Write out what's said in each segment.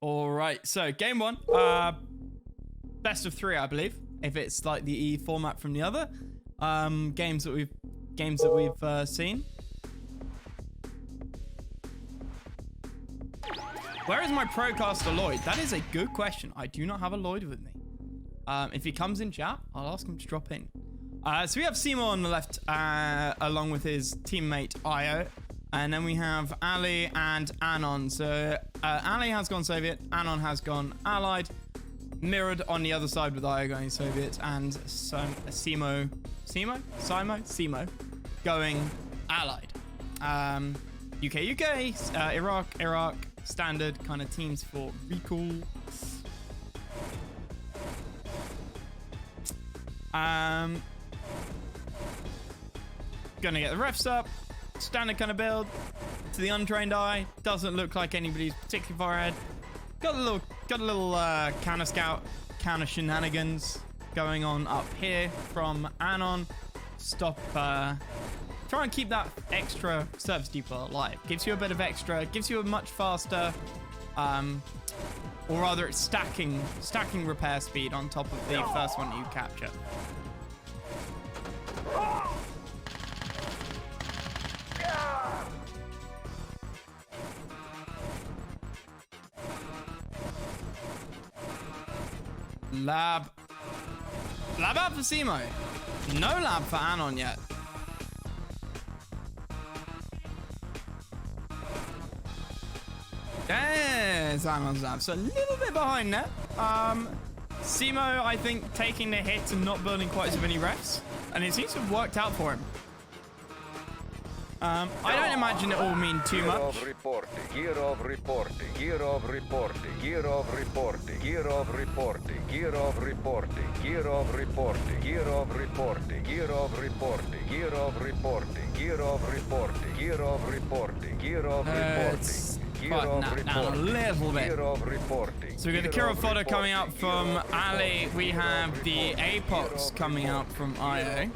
All right, so game one, best of 3, I believe, if it's like the E format from the other games that we've seen. Where is my Procaster Lloyd? That is a good question. I do not have a Lloyd with me. If he comes in chat, I'll ask him to drop in. So we have Seymour on the left, along with his teammate Io. And then we have Ali and Anon. So Ali has gone Soviet, Anon has gone Allied. Mirrored on the other side with Io going Soviet, and Seymour going Allied. UK, Iraq, standard kind of teams for Rekool. Gonna get the refs up. Standard kind of build. To the untrained eye, doesn't look like anybody's particularly far ahead. Got a little counter scout, counter shenanigans going on up here from Anon. Try and keep that extra service depot alive. Gives you a bit of extra, gives you a much faster, or rather it's stacking repair speed on top of the first one that you capture. Lab out for Simo. No lab for Anon yet. There's Anon's lab. So a little bit behind there. Simo, I think, taking the hit and not building quite so many refs. And it seems to have worked out for him. I don't imagine it will mean too much. Year of reporting. Now a little bit. So we got the Kirov fodder coming out from Ali. We have the Apox coming out from IO.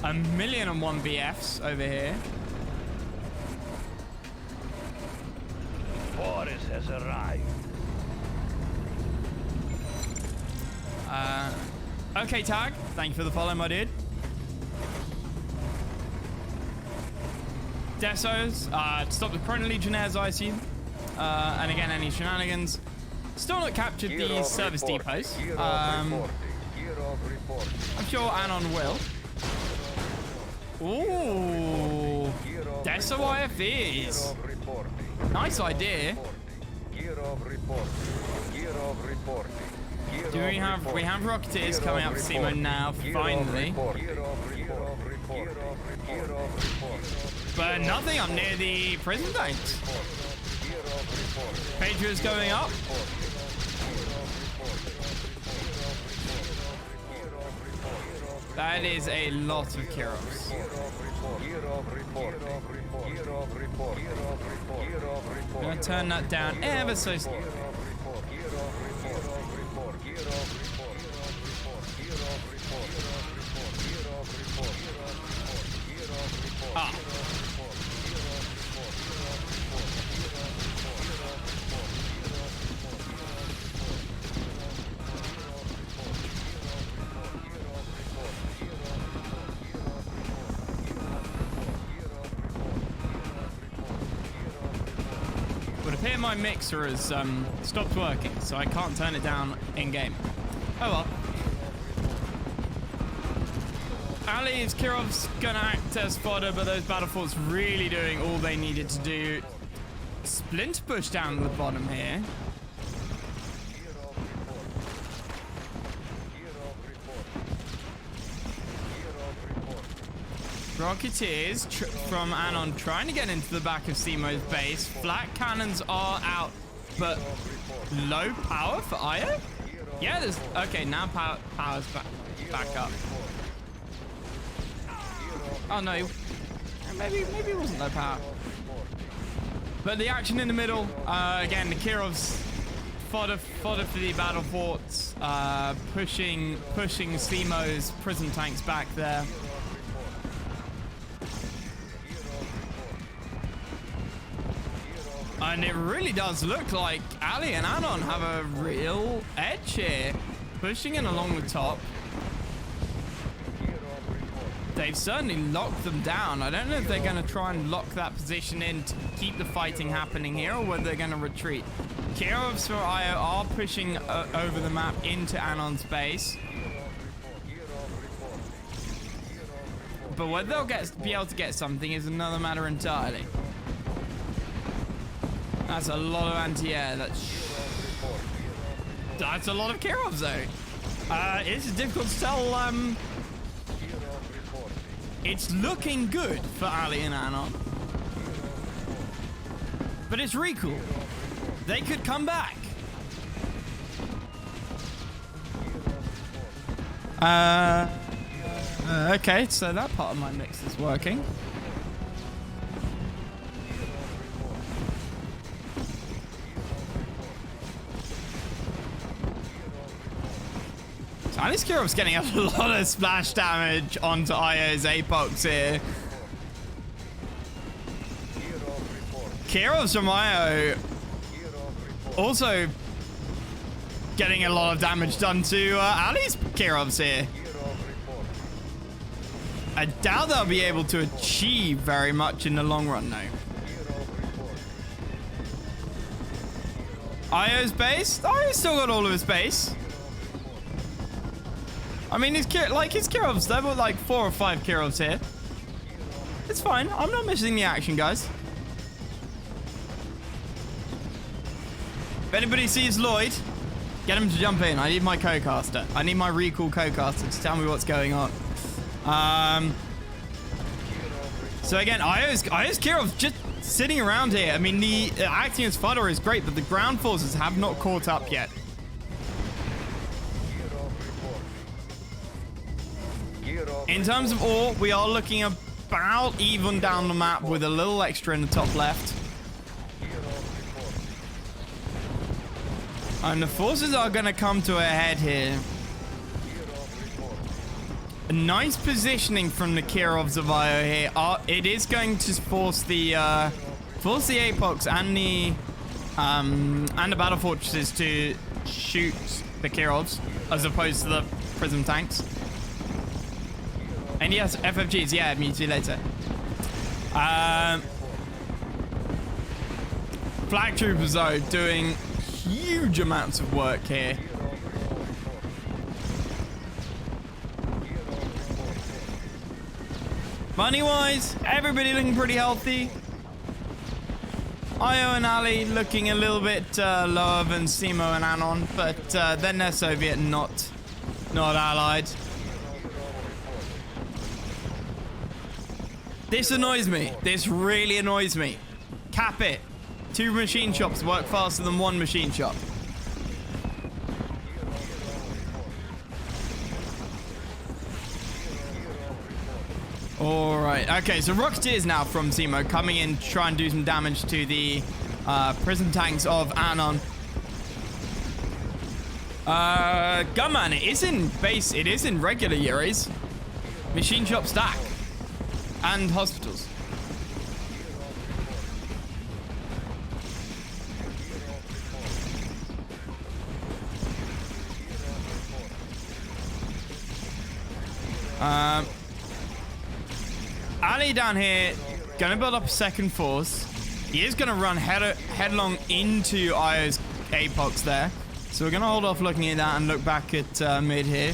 1,000,001 BFs over here. Boris has arrived. Okay, Tag. Thank you for the follow, my dude. Desos, to stop the Chrono Legionnaires, I assume. And again, any shenanigans. Still not captured these service depots. I'm sure Anon will. Ooh, Deso IFVs. Nice idea. Do we have Rocketeers coming up for Simo now, finally. But nothing up near the prison tanks. Patriots going up. That is a lot of Kirovs. I'm gonna turn that down ever so slightly. Ah. Would appear my mixer has stopped working, so I can't turn it down in game. Oh well. Ali's Kirov's gonna act as fodder, but those battle forts really doing all they needed to do. Splint push down to the bottom here. Rocketeers from Anon trying to get into the back of Simo's base. Flat cannons are out, but low power for Io? Yeah, there's... Okay, now power's back up. Oh, no. Maybe it wasn't low power. But the action in the middle, again, the Kirov's fodder for the battle forts, pushing Simo's prison tanks back there. And it really does look like Ali and Anon have a real edge here. Pushing in along the top. They've certainly locked them down. I don't know if they're going to try and lock that position in to keep the fighting happening here, or whether they're going to retreat. Kirovs for IO are pushing over the map into Anon's base. But whether they'll be able to get something is another matter entirely. That's a lot of anti-air. That's a lot of Kirovs, though. It's difficult to tell. It's looking good for Ali and Anon. But it's Rekool. They could come back. Okay, so that part of my mix is working. So Ali's Kirov's getting a lot of splash damage onto IO's Apox here. Kirovs from IO also getting a lot of damage done to Ali's Kirovs here. I doubt they'll be able to achieve very much in the long run, though. IO's base? Oh, he's still got all of his base. I mean, his Kirovs, there were like 4 or 5 Kirovs here. It's fine. I'm not missing the action, guys. If anybody sees Lloyd, get him to jump in. I need my co-caster. I need my Rekool co-caster to tell me what's going on. So again, IO's Kirov's just sitting around here. I mean, the acting as fodder is great, but the ground forces have not caught up yet. In terms of ore, we are looking about even down the map with a little extra in the top left. And the forces are going to come to a head here. A nice positioning from the Kirovs of IO here. It is going to force the Apox and the battle fortresses to shoot the Kirovs as opposed to the prism tanks. And yes, FFGs, yeah, meet you later. Flag Troopers, though, doing huge amounts of work here. Money-wise, everybody looking pretty healthy. IO and Ali looking a little bit lower than Simo and Anon, but then they're Soviet and not allied. This annoys me. This really annoys me. Cap it. 2 machine shops work faster than 1 machine shop. All right. Okay, so Rocketeers now from Simo coming in to try and do some damage to the prison tanks of Anon. Gunman, it is in base. It is in regular Yuris. Machine shop stack. And hospitals. Ali down here, gonna build up a second force. He is gonna run headlong into IO's Apox there. So we're gonna hold off looking at that and look back at mid here.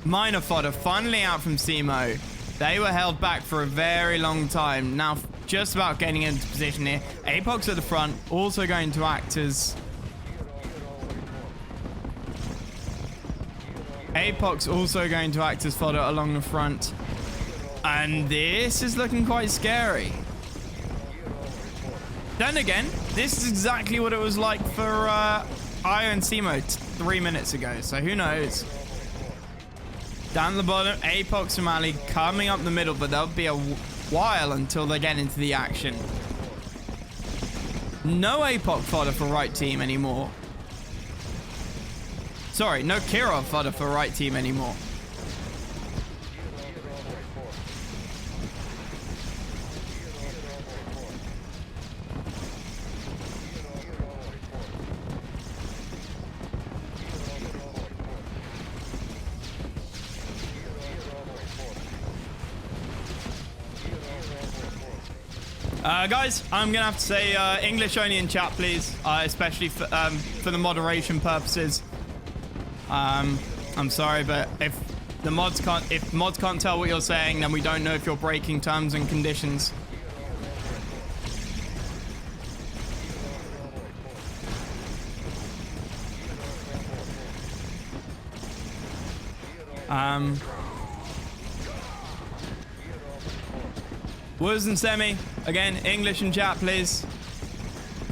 Minor fodder finally out from Simo. They were held back for a very long time. Now just about getting into position here. Apox at the front, also going to act as... Apox also going to act as fodder along the front. And this is looking quite scary. Then again, this is exactly what it was like for IO and Simo 3 minutes ago. So who knows? Down the bottom, Apox and Ali coming up the middle, but there'll be a while until they get into the action. No Apox fodder for right team anymore. Sorry, no Kirov fodder for right team anymore. Guys, I'm gonna have to say English only in chat, please, especially for the moderation purposes. I'm sorry, but if mods can't tell what you're saying, then we don't know if you're breaking terms and conditions. Wooz and Semi, again, English in chat, please.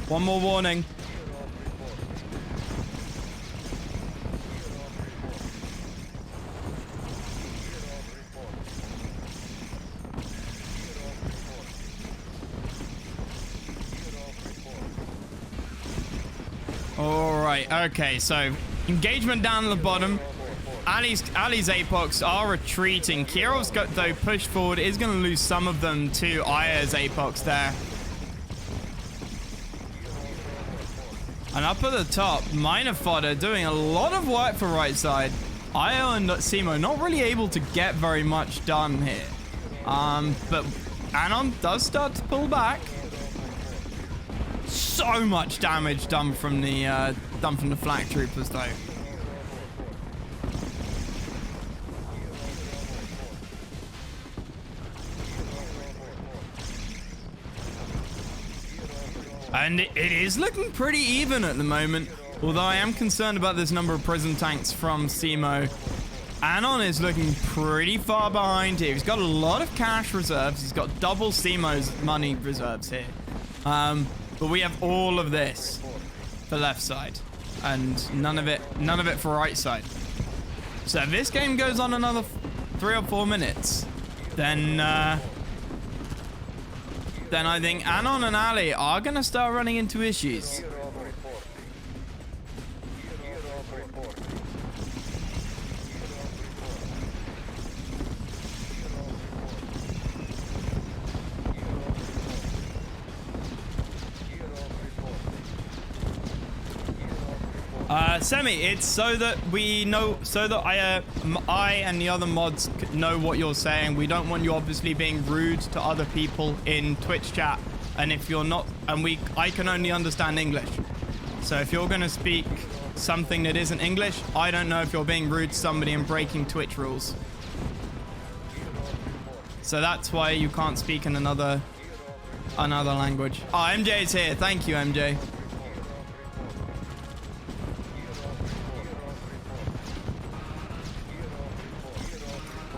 One more warning. All right, okay, so engagement down at the bottom. Ali's Apox are retreating. Kirov's got, though, pushed forward, is going to lose some of them to Aya's Apox there. And up at the top, Minor Fodder doing a lot of work for right side. Io and Simo not really able to get very much done here. But Anon does start to pull back. So much damage done from the flak troopers, though. And it is looking pretty even at the moment, although I am concerned about this number of prison tanks from Simo. Anon is looking pretty far behind here. He's got a lot of cash reserves. He's got double Simo's money reserves here. But we have all of this for left side, and none of it for right side. So if this game goes on another 3 or 4 minutes, then I think Anon and Ali are going to start running into issues. Semi, it's so that we know, so that I and the other mods know what you're saying. We don't want you obviously being rude to other people in Twitch chat. And if you're not, I can only understand English. So if you're going to speak something that isn't English, I don't know if you're being rude to somebody and breaking Twitch rules. So that's why you can't speak in another language. Oh, MJ is here. Thank you, MJ.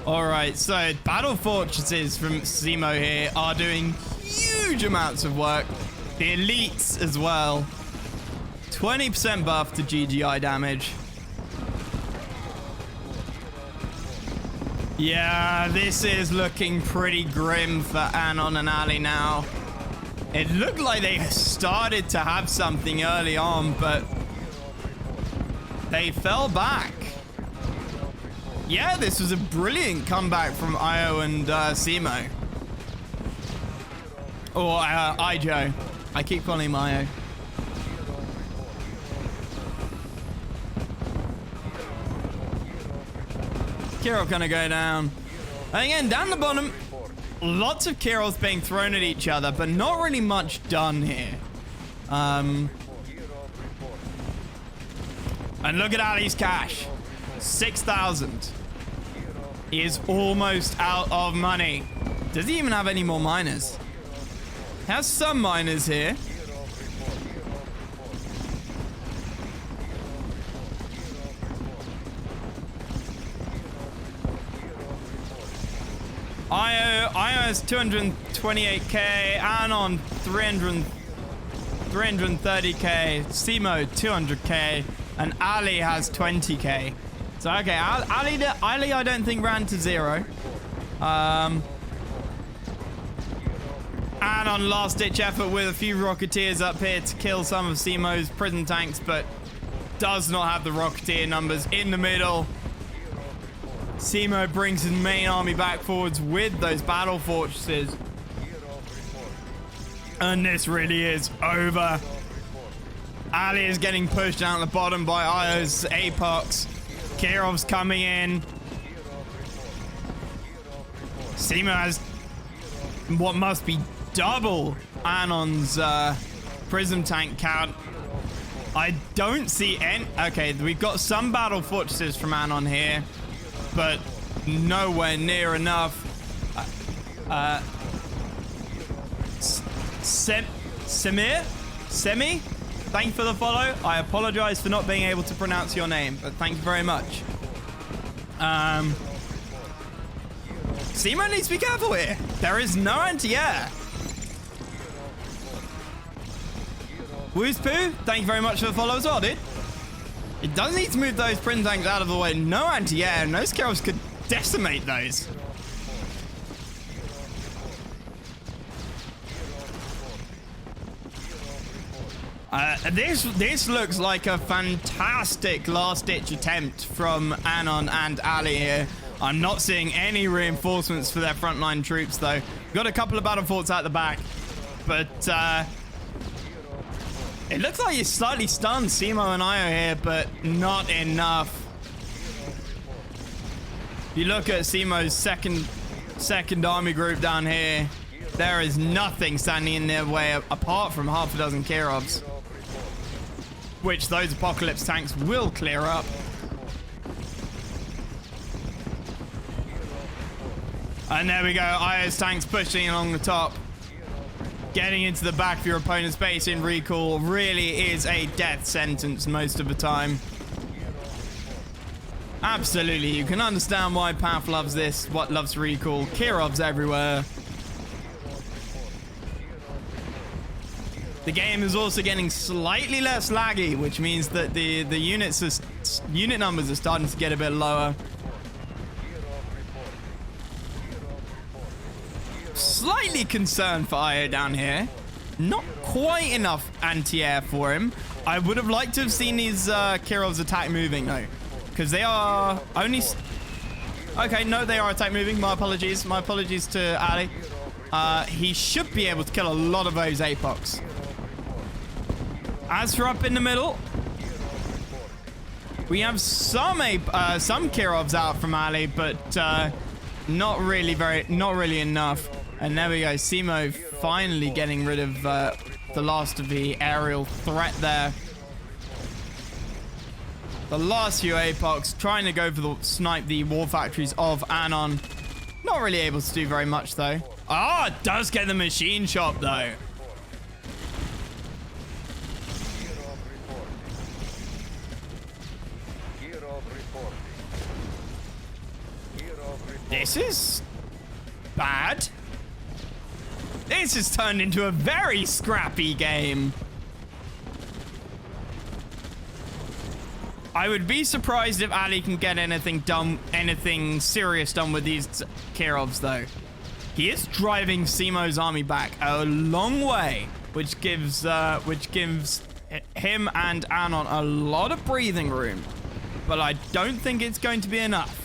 All right, so battle fortresses from Simo here are doing huge amounts of work. The elites as well. 20% buff to GGI damage. Yeah, this is looking pretty grim for Anon and Ali now. It looked like they started to have something early on, but they fell back. Yeah, this was a brilliant comeback from Io and Simo. Or Ijo. I keep calling him Io. Kirov gonna go down. And again, down the bottom, lots of Kirovs being thrown at each other, but not really much done here. And look at Ali's cash. 6,000. He is almost out of money. Does he even have any more miners? He has some miners here. Io has 228k, Anon 330k, Simo 200k, and Ali has 20k. So okay, Ali I don't think ran to 0. Anon last ditch effort with a few Rocketeers up here to kill some of Simo's prison tanks, but does not have the Rocketeer numbers in the middle. Simo brings his main army back forwards with those battle fortresses. And this really is over. Ali is getting pushed down at the bottom by Io's Apox. Kirov's coming in. Simo has what must be double Anon's prism tank count. I don't see any. Okay, we've got some battle fortresses from Anon here, but nowhere near enough. Semi? Thank you for the follow. I apologize for not being able to pronounce your name, but thank you very much. Simo needs to be careful here. There is no anti-air. Woozpoo, thank you very much for the follow as well, dude. It does need to move those print tanks out of the way. No anti-air, and those Kirill's could decimate those. This looks like a fantastic last-ditch attempt from Anon and Ali here. I'm not seeing any reinforcements for their frontline troops, though. Got a couple of battle forts out the back, but it looks like he's slightly stunned Simo and Io here, but not enough. If you look at Simo's second army group down here, there is nothing standing in their way apart from half a dozen Kirovs, which those Apocalypse tanks will clear up. And there we go, Io's tanks pushing along the top. Getting into the back of your opponent's base in Rekool really is a death sentence most of the time. Absolutely, you can understand why Path loves this, what loves Rekool. Kirovs everywhere. The game is also getting slightly less laggy, which means that the unit numbers are starting to get a bit lower. Slightly concerned for Io down here. Not quite enough anti-air for him. I would have liked to have seen these Kirov's attack moving though, because they are only. Okay, no, they are attack moving. My apologies. My apologies to Ali. He should be able to kill a lot of those Apocs. As for up in the middle, we have some Kirovs out from Ali, but not really enough. And there we go, Simo finally getting rid of the last of the aerial threat there. The last few Apocs trying to go for the snipe the war factories of Anon. Not really able to do very much though. Oh, it does get the machine shop though. This is bad. This has turned into a very scrappy game. I would be surprised if Ali can get anything serious done with these Kirovs though. He is driving Simo's army back a long way, which gives him and Anon a lot of breathing room. But I don't think it's going to be enough.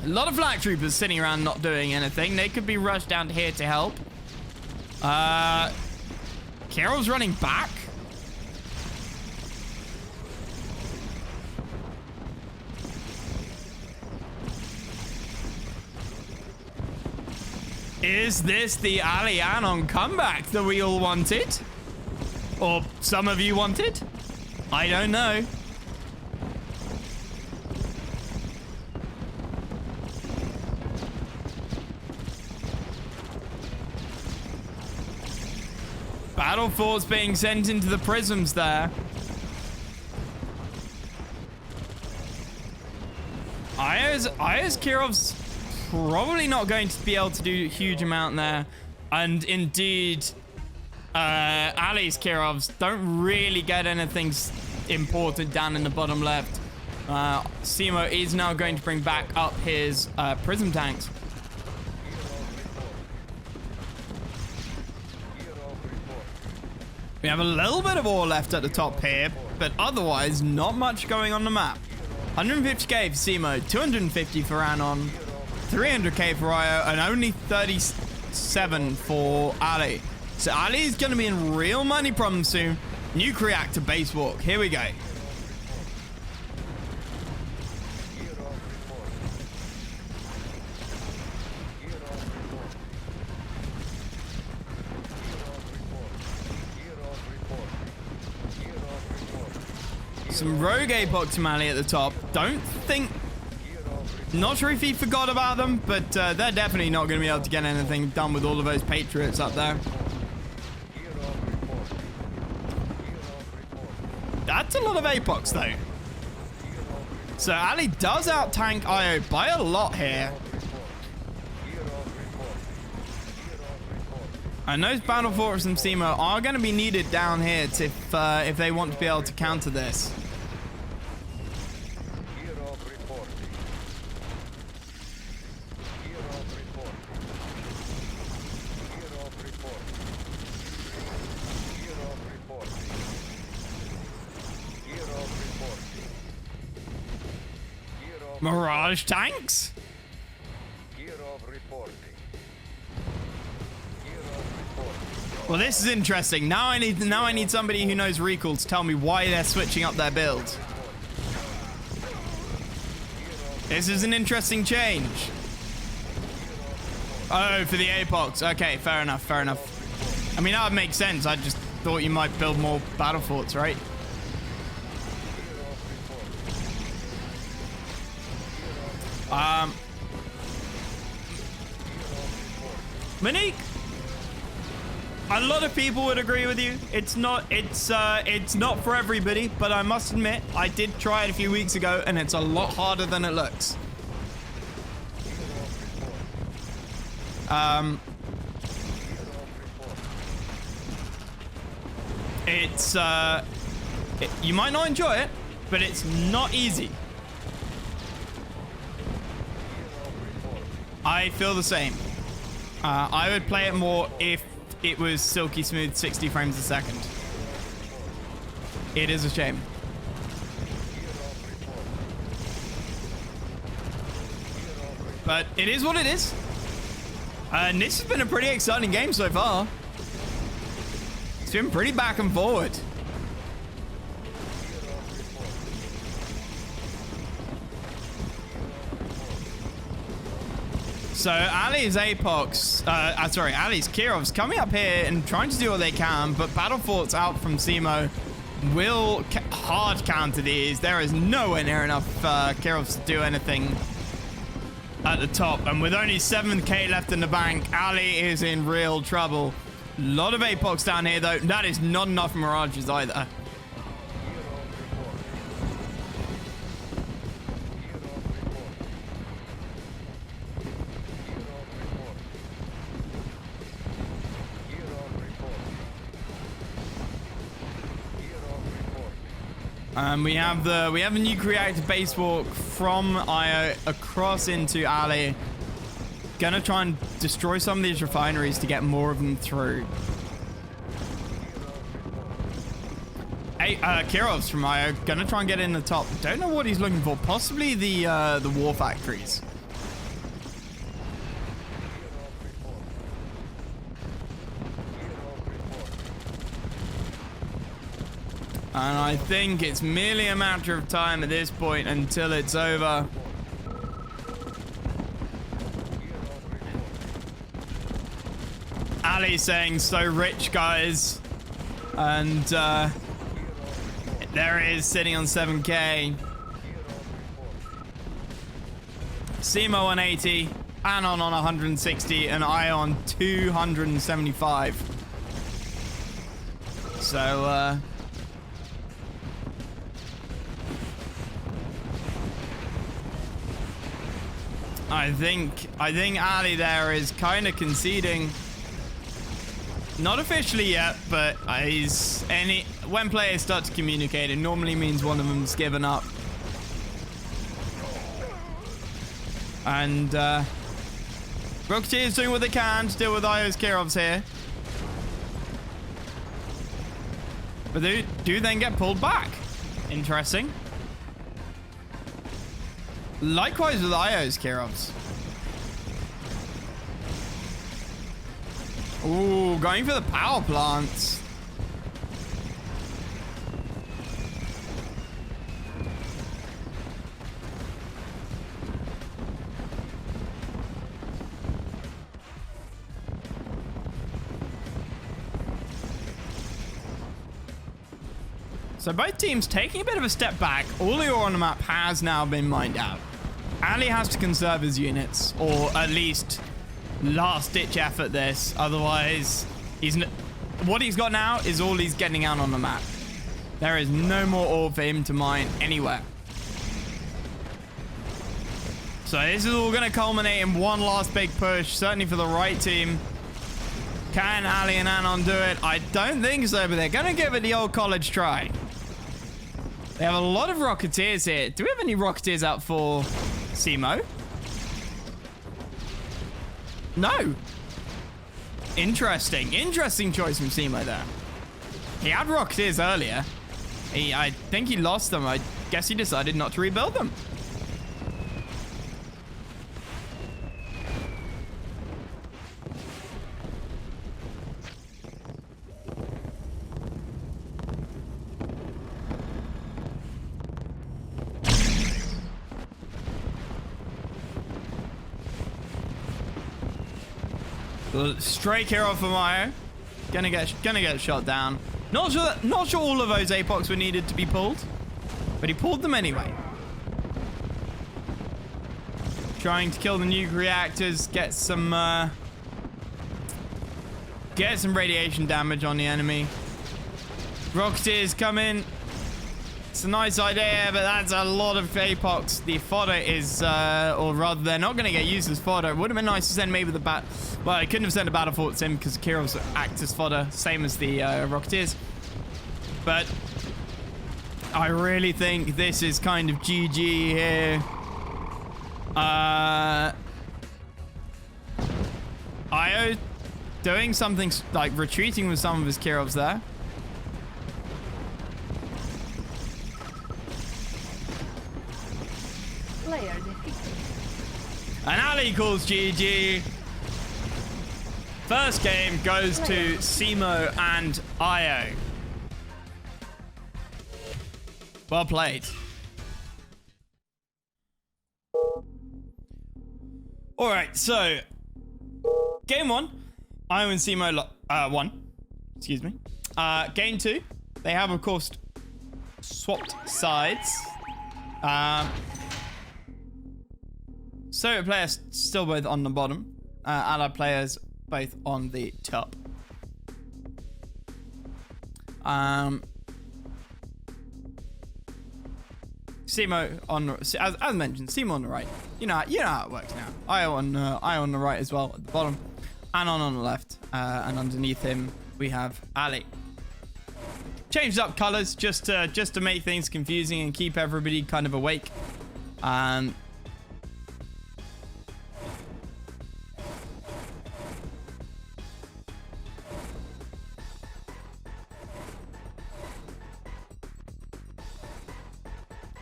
A lot of flak troopers sitting around not doing anything. They could be rushed down here to help. Carol's running back. Is this the Ali Anon comeback that we all wanted? Or some of you wanted? I don't know. Battle forts being sent into the prisms there. Aya's Kirov's probably not going to be able to do a huge amount there. And indeed, Ali's Kirovs don't really get anything important down in the bottom left. Simo is now going to bring back up his prism tanks. We have a little bit of ore left at the top here, but otherwise not much going on the map. 150k for Simo, 250 for Anon, 300k for Io, and only 37 for Ali. So Ali is going to be in real money problems soon. Nuke reactor base walk. Here we go. Some rogue Apox from Ali at the top. Don't think... Not sure if he forgot about them, but they're definitely not going to be able to get anything done with all of those Patriots up there. That's a lot of Apox, though. So Ali does out-tank IO by a lot here. And those Battle Fortress and Simo are going to be needed down here if they want to be able to counter this. Mirage tanks? Well, this is interesting. Now I need somebody who knows Rekool to tell me why they're switching up their build. This is an interesting change. Oh, for the Apox. Okay, fair enough, fair enough. I mean, that would make sense. I just thought you might build more battle forts, right? Monique, a lot of people would agree with you. It's not for everybody, but I must admit, I did try it a few weeks ago, and it's a lot harder than it looks. You might not enjoy it, but it's not easy. I feel the same. I would play it more if it was silky smooth 60 frames a second. It is a shame. But it is what it is. And this has been a pretty exciting game so far. It's been pretty back and forward. So Ali's Apox, Ali's Kirov's coming up here and trying to do what they can, but Battle Forts out from Simo will hard counter these. There is nowhere near enough Kirovs to do anything at the top, and with only 7k left in the bank, Ali is in real trouble. A lot of Apox down here, though. That is not enough Mirages either. We have a nuke reactor base walk from IO across into Ali. Gonna try and destroy some of these refineries to get more of them through. Hey, Kirov's from IO. Gonna try and get in the top. Don't know what he's looking for. Possibly the war factories. And I think it's merely a matter of time at this point until it's over. Ali saying, so rich, guys. And there it is, sitting on 7k. Simo on 80, Anon on 160, and I on 275. So, I think Ali there is kind of conceding. Not officially yet, but when players start to communicate, it normally means one of them's given up. And Rocketeer is doing what they can to deal with IO's Kirovs here. But they do then get pulled back. Interesting. Likewise with IO's Kirovs. Ooh, going for the power plants. So both teams taking a bit of a step back. All the ore on the map has now been mined out. Ali has to conserve his units, or at least last-ditch effort this. Otherwise, what he's got now is all he's getting out on the map. There is no more ore for him to mine anywhere. So this is all going to culminate in one last big push, certainly for the right team. Can Ali and Anon do it? I don't think so, but they're going to give it the old college try. They have a lot of Rocketeers here. Do we have any Rocketeers out for Simo? No. Interesting. Interesting choice from Simo there. He had Rocketeers earlier. I think he lost them. I guess he decided not to rebuild them. Stray hero from Mayo. Gonna get shot down. Not sure all of those apocs were needed to be pulled, but he pulled them anyway. Trying to kill the nuke reactors, get some radiation damage on the enemy. Rocketeers come in. It's a nice idea, but that's a lot of apocs. The fodder is, or rather, they're not going to get used as fodder. It would have been nice to send maybe the bat. Well, I couldn't have sent a battle force in because Kirovs act as fodder, same as the Rocketeers. But I really think this is kind of GG here. Io doing something like retreating with some of his Kirovs there. And Ali calls GG. First game goes to Simo and Io. Well played. All right, so game one, Io and Simo won. Excuse me. Game two, they have of course swapped sides. Soviet players still both on the bottom. Allied players both on the top. Simo on as mentioned, Simo on the right. You know how it works now. Io on the right as well at the bottom. Anon on the left, and underneath him we have Ali. Changed up colors just to make things confusing and keep everybody kind of awake.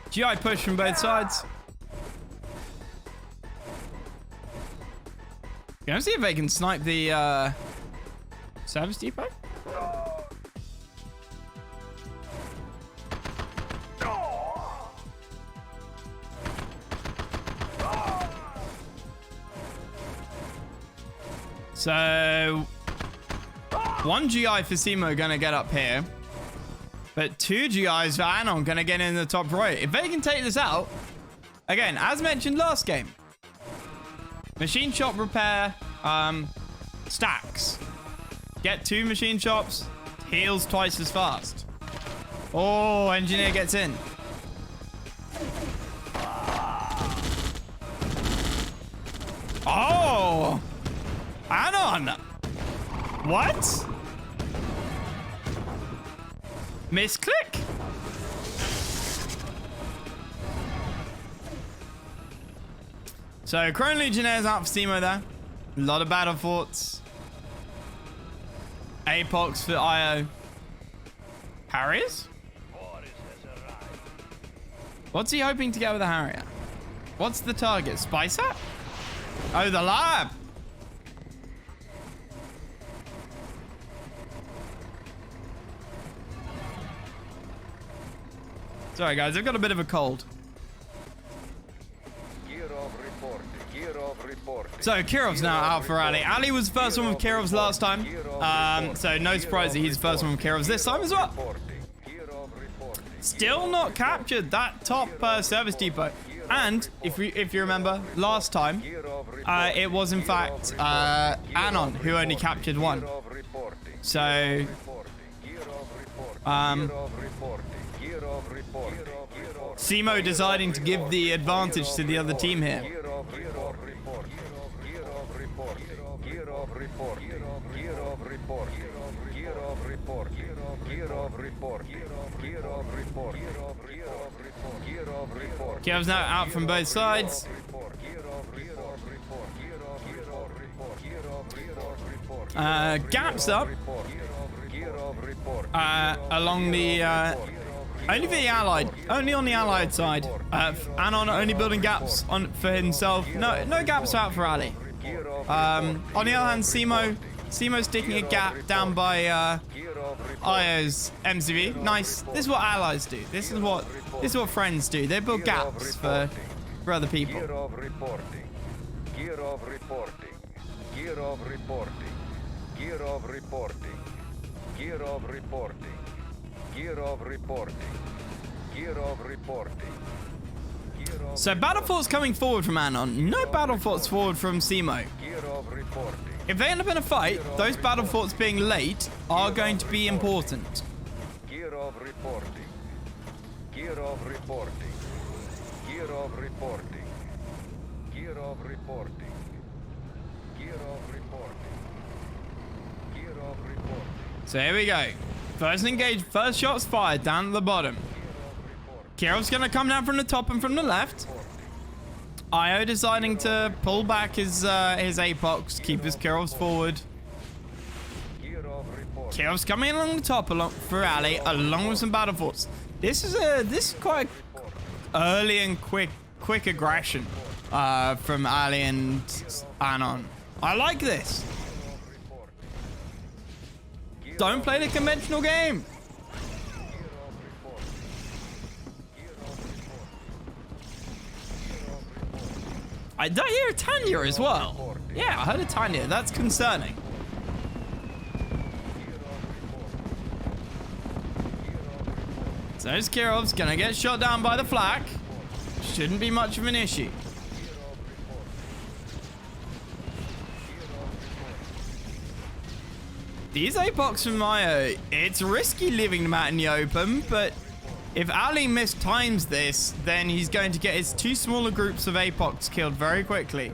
GI push from both sides. Gonna see if they can snipe the service depot. So one GI for Simo gonna get up here. But two GIs for Anon gonna get in the top right. If they can take this out, again, as mentioned last game, machine shop repair stacks. Get two machine shops, heals twice as fast. Oh, engineer gets in. Oh, Anon. What? Misclick. So Chrome Legionnaires out for Simo there. A lot of battle forts. Apox for Io. Harriers? What's he hoping to get with a Harrier? What's the target? Spice Hat? Oh, the lab. Sorry guys, I've got a bit of a cold. So Kirov's now out for Ali. Ali was the first one with Kirov's last time. So no surprise that he's the first one with Kirov's this time as well. Still not captured that top service depot. And if you remember last time, it was in fact Anon who only captured one. So Simo deciding to give the advantage to the other team here. Kiev's now out from both sides. Gaps up along the only on the allied side. Anon only building gaps on for himself. No gaps out for Ali. On the other hand, Simo's sticking a gap down by Io's MCV. Nice. This is what allies do. This is what friends do. They build gaps for other people. Gear of reporting. Gear of reporting. Gear of reporting. Gear of reporting. Gear of reporting. Gear of reporting. Gear of reporting. So battle forts coming forward from Anon. No battle forts forward from Simo. Gear of reporting. If they end up in a fight, those battle forts being late are going to be important. Gear of reporting. Gear of reporting. Gear of reporting. Gear of reporting. Gear of reporting. Gear of reporting. So here we go. First engage, first shots fired down at the bottom. Kirov's gonna come down from the top and from the left. Io deciding to pull back his Apox, keep his Kirovs forward. Kirov's coming along the top for Ali, along with some battle forts. This is quite early and quick aggression from Ali and Anon. I like this. Don't play the conventional game. Did I hear a Tanya as well? Yeah, I heard a Tanya. That's concerning. So Kirov's gonna get shot down by the flak. Shouldn't be much of an issue. These Apox from Io, it's risky leaving them out in the open, but if Ali mistimes this, then he's going to get his two smaller groups of Apox killed very quickly.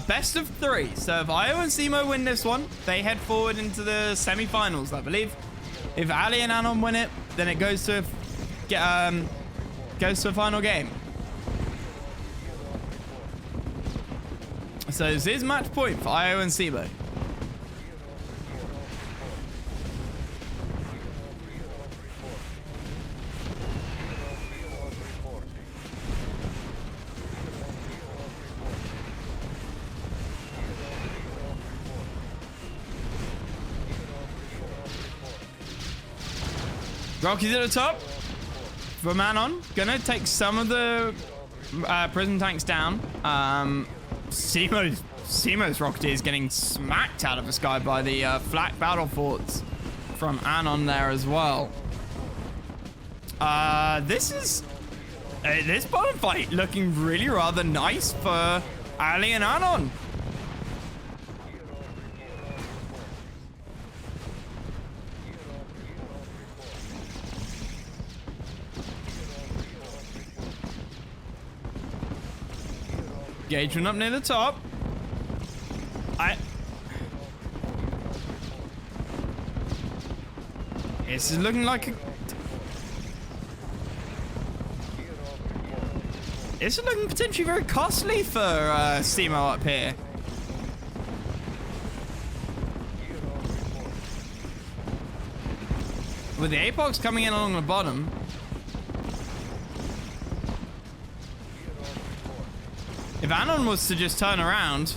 Best of three. So if Io and Simo win this one, they head forward into the semi-finals, I believe. If Ali and Anon win it, then it goes to a final game. So this is match point for Io and Simo. Rocky's at the top. From Anon, gonna take some of the prison tanks down. Simo's rocket is getting smacked out of the sky by the flak battle forts from Anon there as well. This bottom fight looking really rather nice for Ali and Anon. Engagement up near the top. This is looking like this is looking potentially very costly for Simo up here. With the Apox coming in along the bottom. If Anon was to just turn around.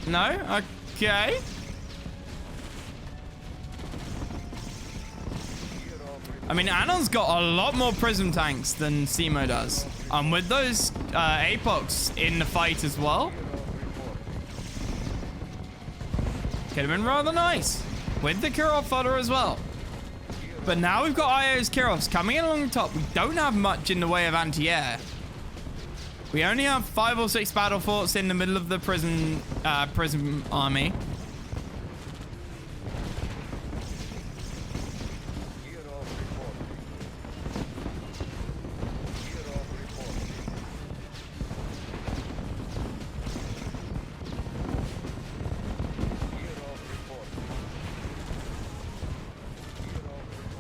No? Okay. I mean, Anon's got a lot more prism tanks than Simo does. With those Apox in the fight as well. Could have been rather nice. With the Kirov fodder as well. But now we've got IO's Kirovs coming in along the top. We don't have much in the way of anti-air. We only have 5 or 6 battle forts in the middle of the prison army.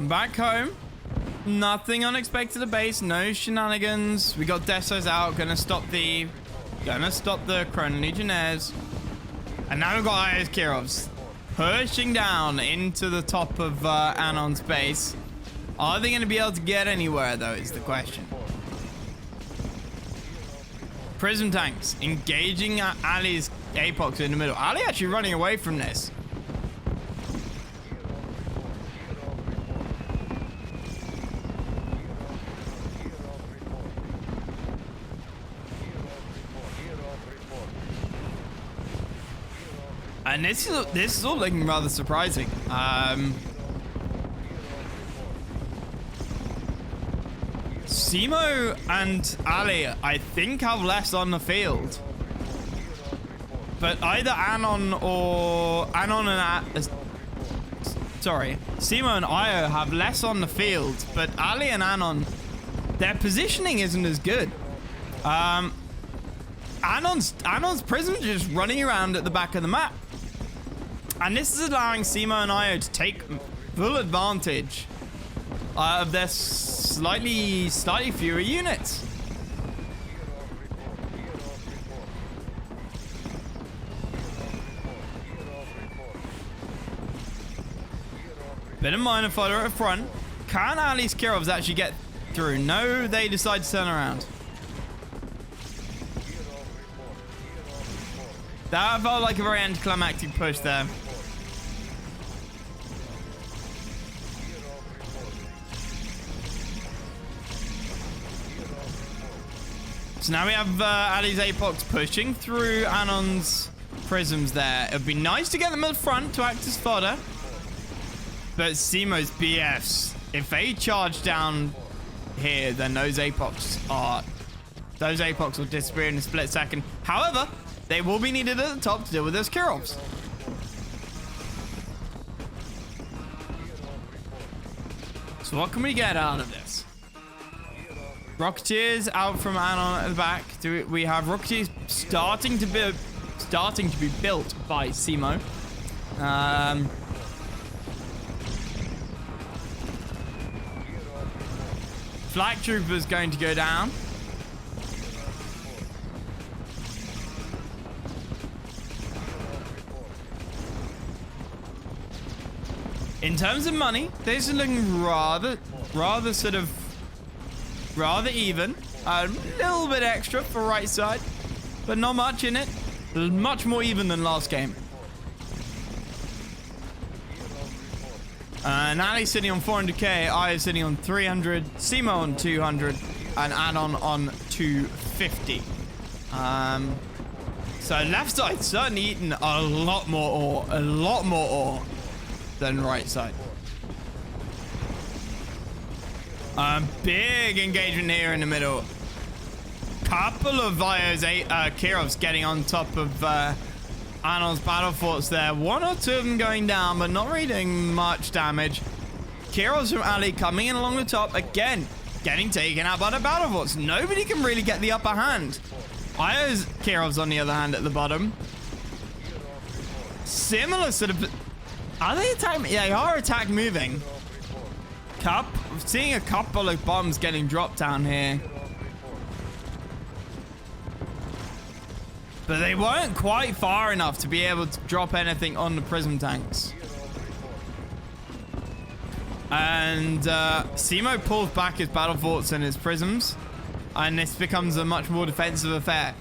Back home, nothing unexpected at base, no shenanigans. We got Desos out, gonna stop the Chrono Legionnaires. And now we've got IO's Kirovs pushing down into the top of Anon's base. Are they gonna be able to get anywhere though, is the question. Prism tanks engaging Ali's Apox in the middle. Ali actually running away from this. And this is all looking rather surprising. Simo and Ali, I think, have less on the field. But either Anon and Simo and Io have less on the field, but Ali and Anon, their positioning isn't as good. Anon's prism just running around at the back of the map. And this is allowing Simo and Io to take full advantage of their slightly fewer units. Bit of minor fodder at the front. Can Ali's Kirovs actually get through? No, they decide to turn around. That felt like a very anticlimactic push there. So now we have Ali's Apox pushing through Anon's prisms there. It would be nice to get them at the front to act as fodder. But Simo's BFs, if they charge down here, then those Apox will disappear in a split second. However, they will be needed at the top to deal with those Kirovs. So what can we get out of this? Rocketeers out from Anon at the back. We have Rocketeers starting to be built by Simo. Flak Trooper's going to go down. In terms of money, this is looking rather even. A little bit extra for right side, but not much in it. Much more even than last game. Nali sitting on 400k, I is sitting on 300, Simo on 200, and Anon on 250. So left side certainly eating a lot more ore than right side. Big engagement here in the middle. Couple of Vio's Kirovs getting on top of Anon's battle forts there. 1 or 2 of them going down, but not really doing much damage. Kirovs from Ali coming in along the top again, getting taken out by the battle forts. Nobody can really get the upper hand. Io's Kirovs on the other hand at the bottom. Similar sort of. Are they attacking? Yeah, they are attack moving. Seeing a couple of bombs getting dropped down here. But they weren't quite far enough to be able to drop anything on the prism tanks. And Simo pulls back his battle forts and his prisms. And this becomes a much more defensive affair.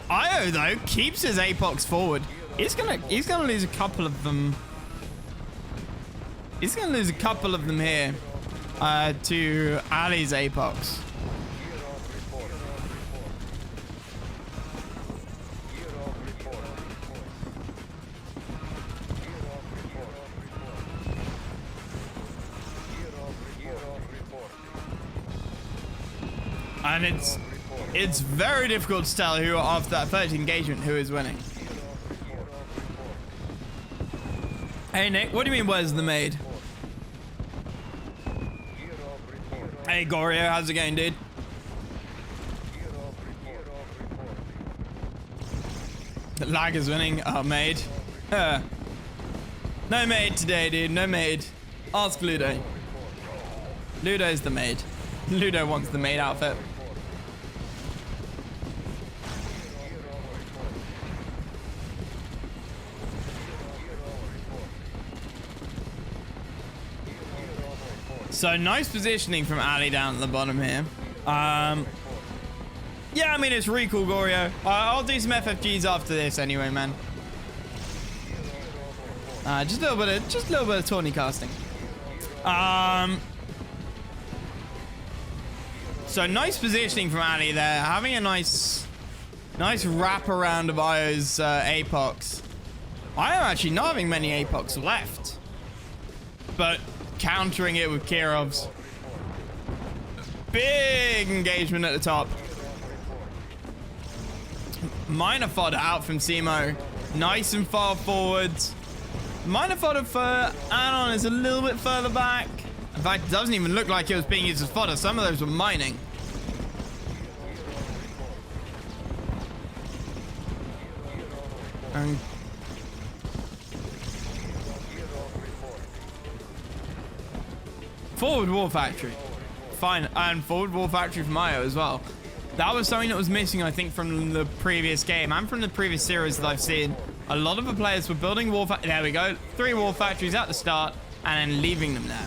Io, though, keeps his Apox forward. He's gonna lose a couple of them. He's gonna lose a couple of them here to Ali's Apox. And it's very difficult to tell who, after that first engagement, who is winning. Hey, Nick, what do you mean, where's the maid? Hey, Goryo, how's it going, dude? The lag is winning. Oh, maid. No maid today, dude. No maid. Ask Ludo. Ludo's the maid. Ludo wants the maid outfit. So nice positioning from Ali down at the bottom here. Yeah, I mean, it's Rekool, Goryo. I'll do some FFGs after this anyway, man. Just a little bit of tourney casting. So nice positioning from Ali there, having a nice wrap around of Io's APOCs. I am actually not having many APOCs left, but countering it with Kirov's. Big engagement at the top. Minor fodder out from Simo. Nice and far forwards. Minor fodder for Anon is a little bit further back. In fact, it doesn't even look like it was being used as fodder. Some of those were mining. And forward War Factory. Fine. And forward War Factory from Io as well. That was something that was missing, I think, from the previous game and from the previous series that I've seen. A lot of the players were building war factories. There we go. 3 war factories at the start and then leaving them there.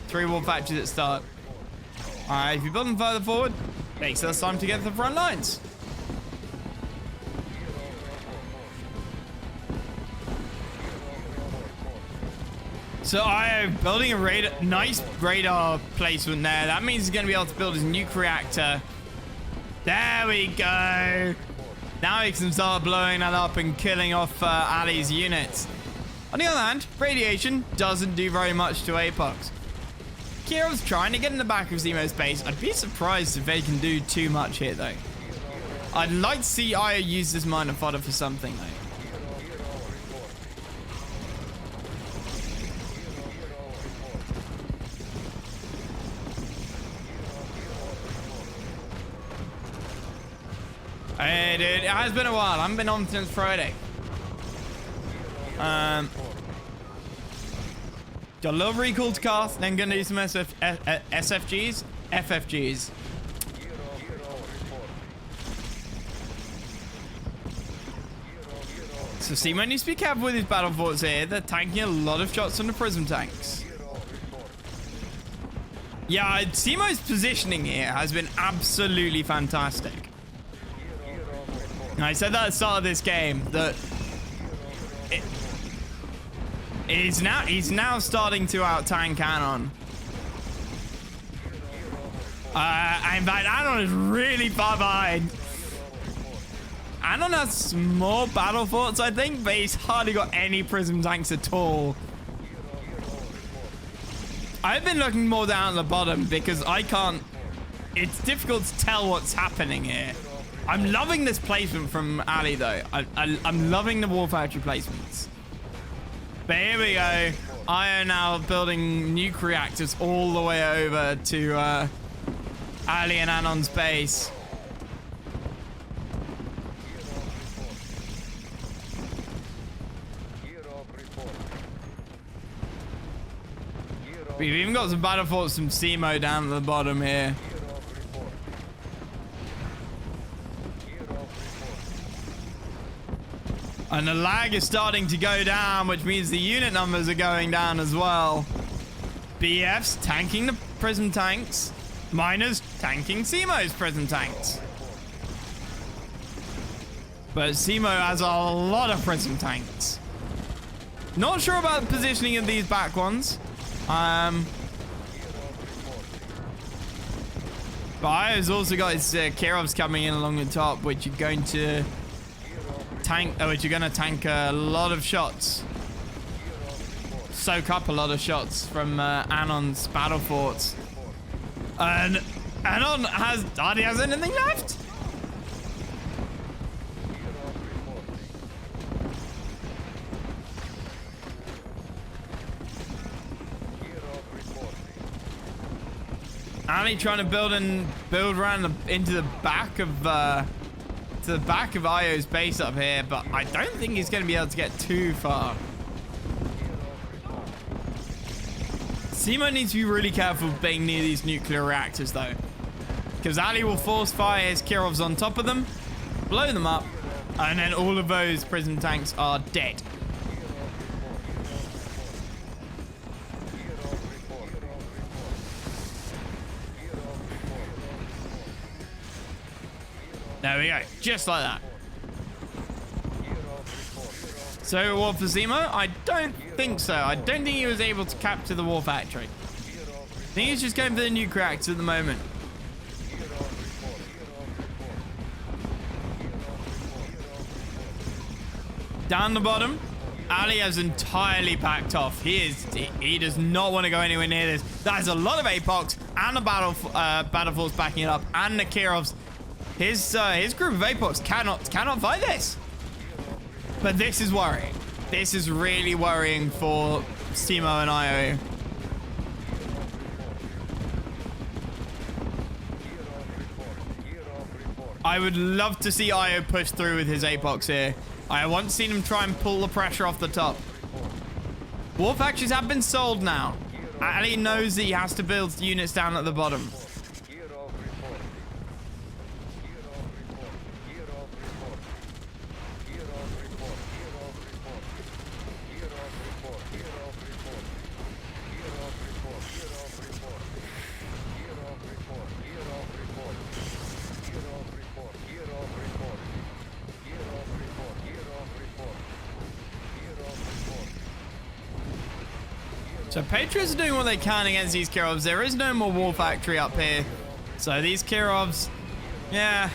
3 war factories at the start. All right, if you build them further forward, makes us time to get to the front lines. So I am building a radar, nice radar placement there. That means he's going to be able to build his nuke reactor. There we go. Now he can start blowing that up and killing off Ali's units. On the other hand, radiation doesn't do very much to APOCs. Kirov's trying to get in the back of Zemo's base. I'd be surprised if they can do too much here, though. I'd like to see Io use this minor fodder for something, though. Hey, dude, it has been a while. I haven't been on since Friday. Got a little Rekool to cast, then gonna do some SFGs, FFGs. So Simo needs to be careful with his battle forts here. They're tanking a lot of shots from the prism tanks. Yeah, Simo's positioning here has been absolutely fantastic. I said that at the start of this game that he's now starting to out-tank Anon. In fact, Anon is really far behind. Anon has more battle forts, I think, but he's hardly got any prism tanks at all. I've been looking more down at the bottom because I can't... It's difficult to tell what's happening here. I'm loving this placement from Ali, though. I'm loving the War Factory placements. But here we go. I am now building nuke reactors all the way over to Ali and Anon's base. We've even got some battle forts from Simo down at the bottom here. And the lag is starting to go down, which means the unit numbers are going down as well. BF's tanking the prism tanks. Miners tanking Simo's prism tanks. But Simo has a lot of prism tanks. Not sure about the positioning of these back ones. But Io's also got his Kirov's coming in along the top, which are going to tank, which are going to tank a lot of shots. Soak up a lot of shots from Anon's battle forts. And Anon hardly has anything left. Ali trying to build around into the back of Io's base up here, but I don't think he's going to be able to get too far. Simo needs to be really careful being near these nuclear reactors, though, because Ali will force fire his Kirovs on top of them, blow them up, and then all of those prison tanks are dead. There we go, just like that. So what for Zemo? I don't think so. I don't think he was able to capture the war factory. I think he's just going for the nuke reactor at the moment. Down the bottom, Ali has entirely packed off. He does not want to go anywhere near this. That is a lot of APOCs and the battle force backing it up, and the Kirovs. His group of APOCs cannot fight this. But this is worrying. This is really worrying for Simo and Io. I would love to see Io push through with his APOCs here. I want to see him try and pull the pressure off the top. War factories have been sold now. Ali knows that he has to build units down at the bottom. So Patriots are doing what they can against these Kirovs. There is no more war factory up here. So these Kirovs, yeah,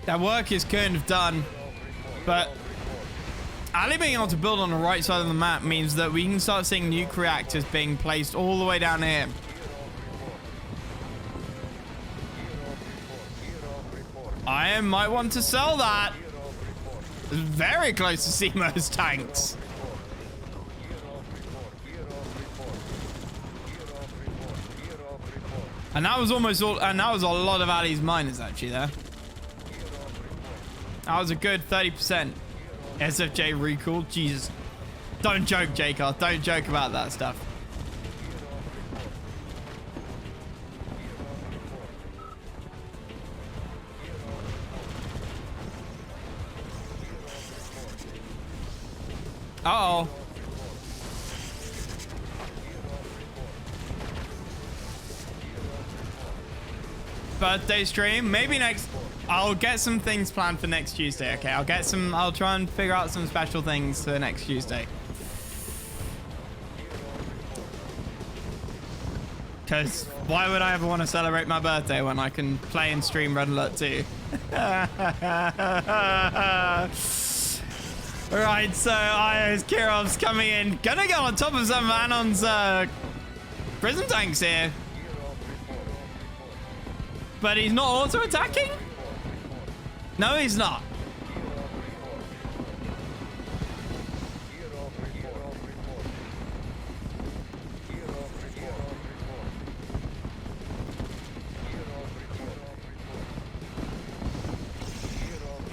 their work is kind of done. But Ali being able to build on the right side of the map means that we can start seeing nuke reactors being placed all the way down here. I might want to sell that. It's very close to Simo's tanks. And that was almost all, and that was a lot of Ali's miners actually there. That was a good 30%. SFJ Rekool, Jesus. Don't joke, Jacob. Don't joke about that stuff. Uh-oh. Birthday stream, maybe next. I'll get some things planned for next Tuesday. Okay, I'll try and figure out some special things for next Tuesday. Because why would I ever want to celebrate my birthday when I can play and stream Red Alert 2? Right, so Io's Kirov's coming in. Gonna go on top of some of Anon's prison tanks here. But he's not auto-attacking? No, he's not.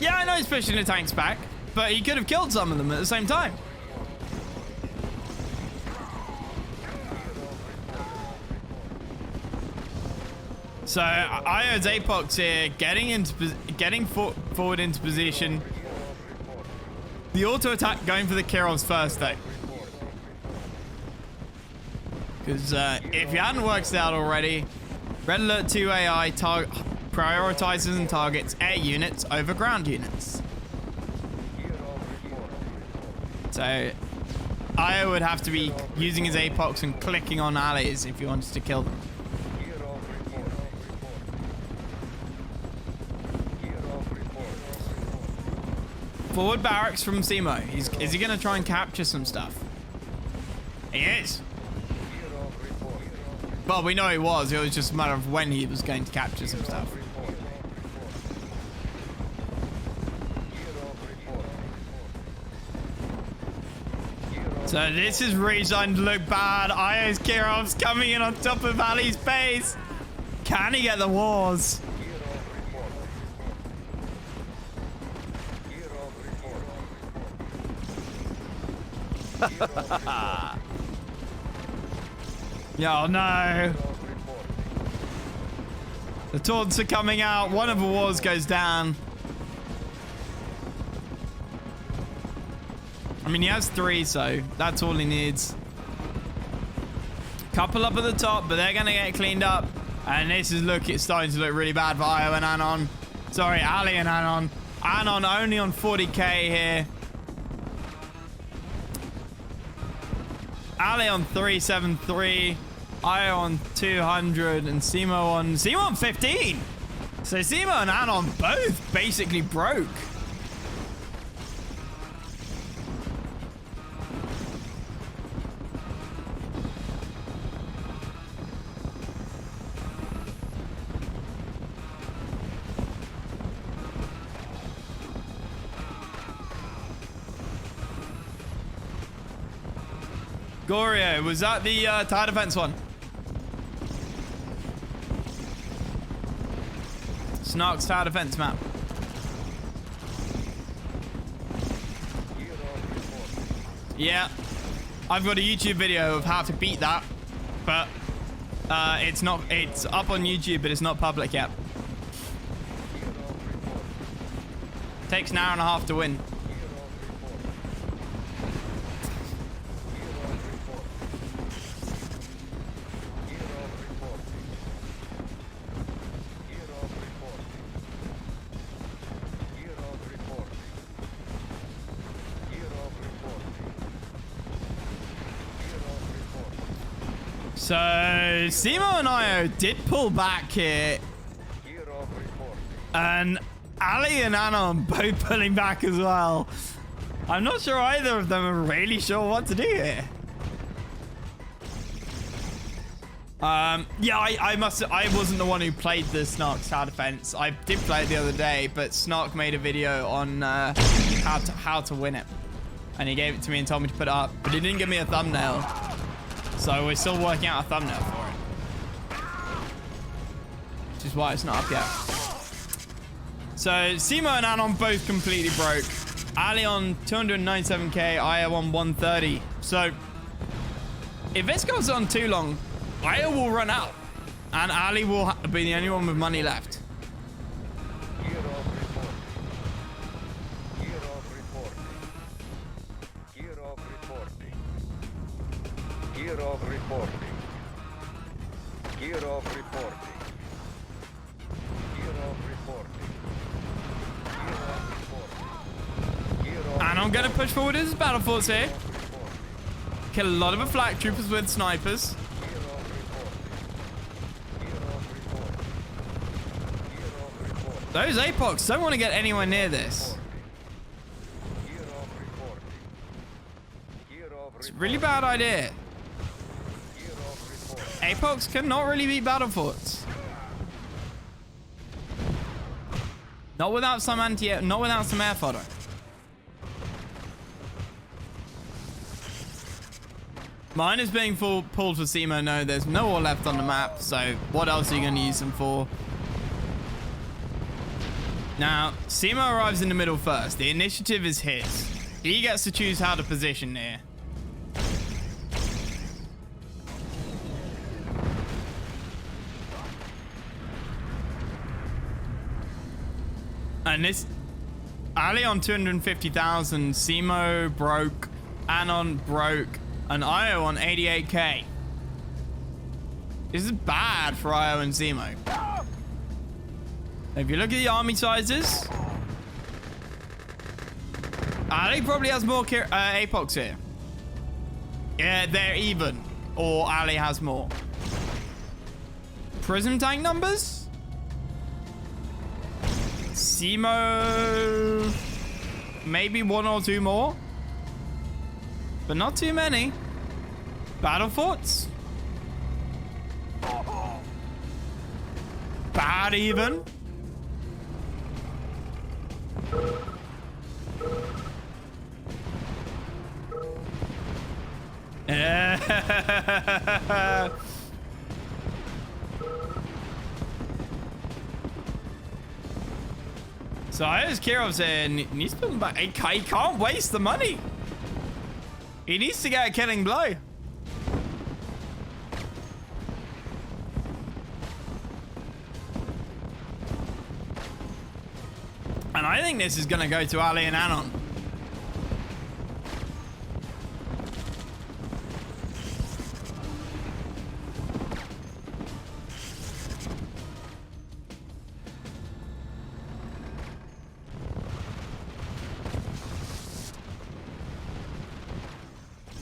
Yeah, I know he's pushing the tanks back, but he could have killed some of them at the same time. So Io's APOCs here getting forward into position. The auto attack going for the Kirovs first though, because if you hadn't worked it out already, Red Alert 2 AI prioritizes and targets air units over ground units. So Io would have to be using his APOCs and clicking on allies if he wanted to kill them. Forward barracks from Simo. Is he going to try and capture some stuff? He is. Well, we know he was. It was just a matter of when he was going to capture some stuff. So this is really starting to look bad. Io's Kirov's coming in on top of Ali's base. Can he get the wars? Oh no. The taunts are coming out. One of the wars goes down. I mean, he has 3, so that's all he needs. Couple up at the top, but they're going to get cleaned up. And this is it's starting to look really bad for Io and Anon. Sorry, Ali and Anon. Anon only on 40k here. Ali on 373. Io on 200. And Simo on 15. So Simo and Anon both basically broke. Gorio, was that the tower defense one? Snark's tower defense map. Yeah. I've got a YouTube video of how to beat that. But it's up on YouTube, but it's not public yet. Takes an hour and a half to win. So, Simo and Io did pull back here. And Ali and Anon both pulling back as well. I'm not sure either of them are really sure what to do here. Yeah, I wasn't the one who played the Snark's tower defense. I did play it the other day, but Snark made a video on how to win it. And he gave it to me and told me to put it up. But he didn't give me a thumbnail. So we're still working out a thumbnail for it. Which is why it's not up yet. So Simo and Anon both completely broke. Ali on 297k, Io on 130. So if this goes on too long, Io will run out. And Ali will be the only one with money left. Gear of reporting. Gear of reporting. Gear of reporting. Gear of reporting. And I'm gonna push forward his battle force here. Kill a lot of the flak troopers with snipers. Those APOCs don't want to get anywhere near this. It's a really bad idea. APOCs cannot really beat battle forts. Not without some not without some air fodder. Mine is being pulled for Simo. No, there's no ore left on the map. So what else are you going to use them for? Now, Simo arrives in the middle first. The initiative is his. He gets to choose how to position here. And this... Ali on 250,000. Simo broke. Anon broke. And Io on 88k. This is bad for Io and Simo. If you look at the army sizes, Ali probably has more APOCs here. Yeah, they're even. Or Ali has more. Prism tank numbers? Simo... maybe 1 or 2 more. But not too many. Battle forts? bad even. So as Kirov said, he needs to build back. He can't waste the money. He needs to get a killing blow. And I think this is going to go to Ali and Anon.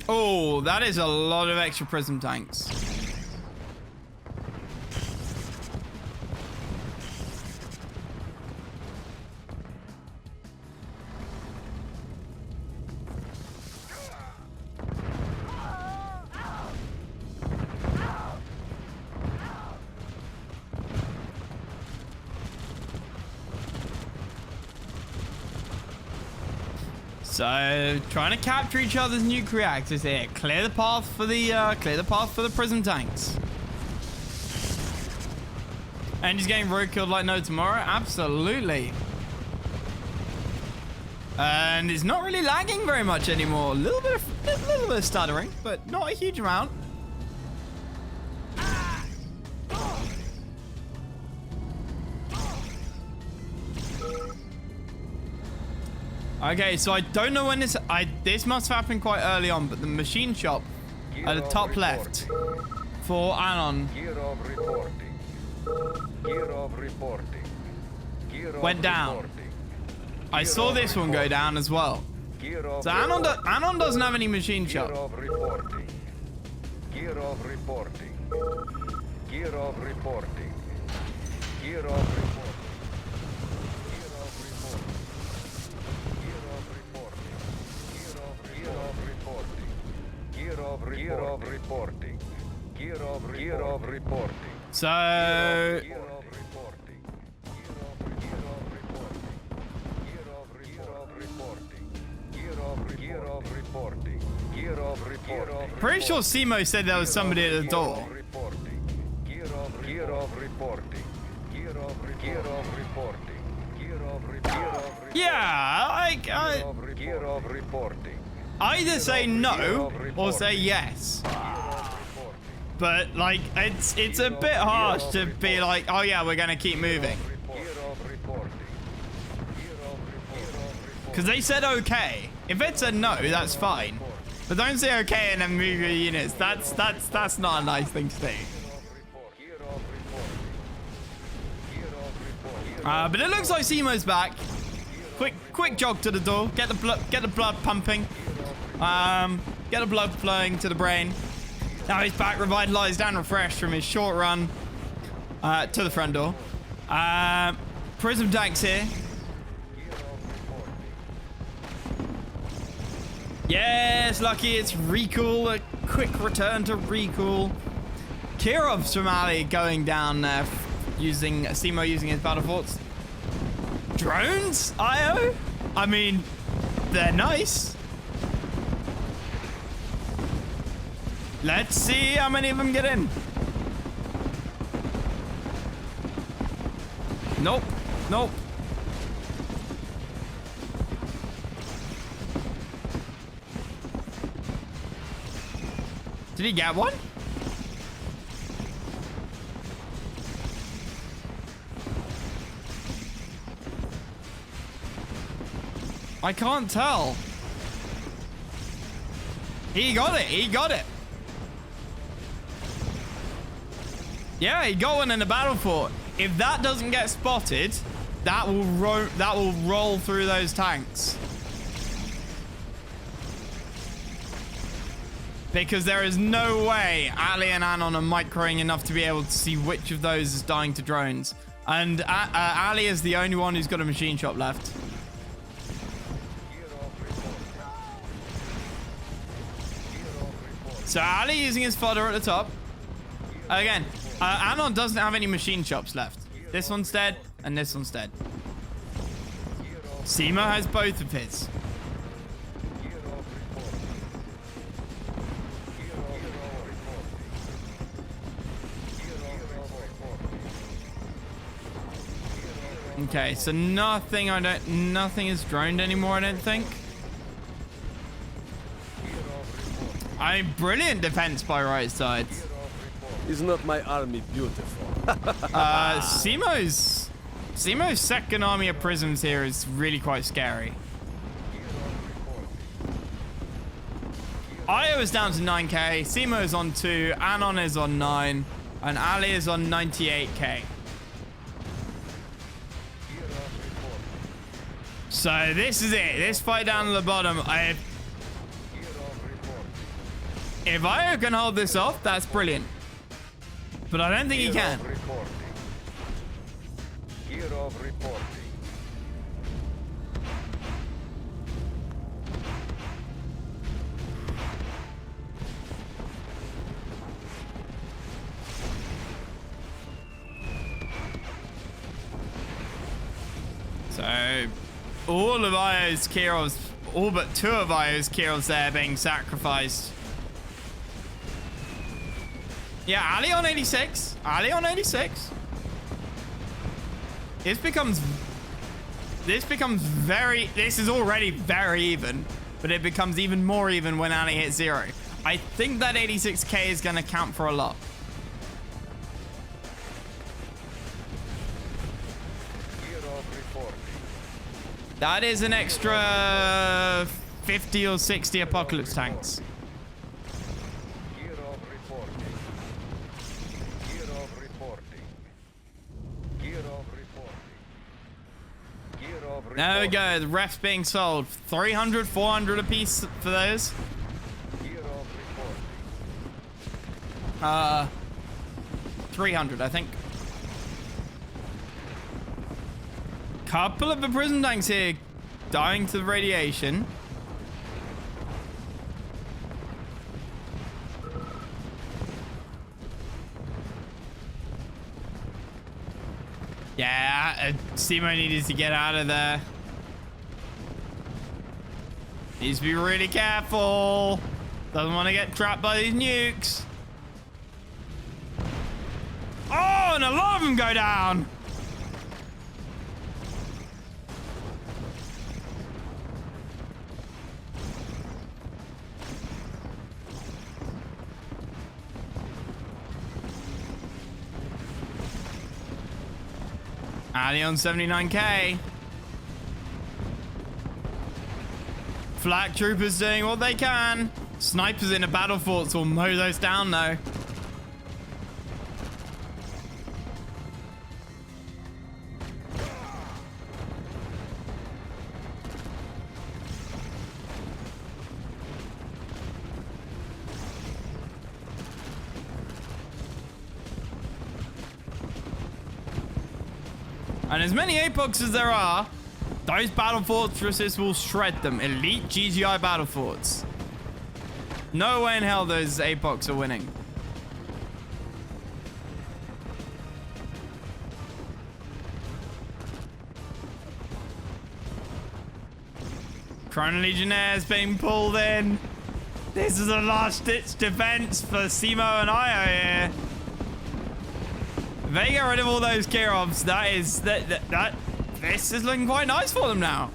Oh, that is a lot of extra prism tanks. So, trying to capture each other's nuke reactors here. Clear the path for the prism tanks. And he's getting road-killed like no tomorrow. Absolutely. And it's not really lagging very much anymore. A little bit of stuttering, but not a huge amount. Okay, so I don't know when this must have happened quite early on, but the machine shop at the top left for Anon went down. I saw this one go down as well. So Anon doesn't have any machine shop. So pretty sure Simo said there was somebody at the door. Yeah, either say no or say yes. But like it's a bit harsh to be like, oh yeah, we're gonna keep moving. Because they said okay. If it's a no, that's fine. But don't say okay and then move your units. That's not a nice thing to do. But it looks like Simo's back. Quick jog to the door. Get the blood pumping. Get the blood flowing to the brain. Now he's back, revitalized and refreshed from his short run to the front door. Prism tanks here. Yes, lucky it's Rekool. A quick return to Rekool. Kirov's from Ali going down there, Simo using his battle forts. Drones, IO? I mean, they're nice. Let's see how many of them get in. Nope. Nope. Did he get one? I can't tell. He got it. He got it. Yeah, he got one in the battle fort. If that doesn't get spotted, that will roll through those tanks. Because there is no way Ali and Anon are microing enough to be able to see which of those is dying to drones. And Ali is the only one who's got a machine shop left. So Ali using his fodder at the top. Again, Anon doesn't have any machine shops left. This one's dead, and this one's dead. Simo has both of his. Okay, so nothing is droned anymore, I don't think. Brilliant defense by right sides. Is not my army beautiful? Simo's second army of prisms here is really quite scary. Io is down to 9k, Simo is on 2, Anon is on 9, and Ali is on 98k. So this is it. This fight down at the bottom. If Io can hold this off, that's brilliant. But I don't think he can. Gear of reporting. So all of Io's Kirovs, all but 2 of Io's Kirovs there being sacrificed. Yeah, Ali on 86. Ali on 86. This becomes very, this is already very even, but it becomes even more even when Ali hits 0. I think that 86k is going to count for a lot. That is an extra 50 or 60 apocalypse tanks. Gear of reporting. Gear of reporting. Gear of reporting. Gear of reporting. There we go. The refs being sold. 300, 400 a piece for those. Gear of reporting. 300, I think. Couple of the prison tanks here dying to the radiation. Yeah, Simo needed to get out of there. Needs to be really careful. Doesn't want to get trapped by these nukes. Oh, and a lot of them go down. Ali on 79k. Flak troopers doing what they can. Snipers in the battle forts will mow those down though. And as many APOCs as there are, those battle fortresses will shred them. Elite GGI battle forts. No way in hell those APOCs are winning. Chrono Legionnaires being pulled in. This is a last-ditch defense for Simo and Io here. If they get rid of all those Kirovs, this is looking quite nice for them now.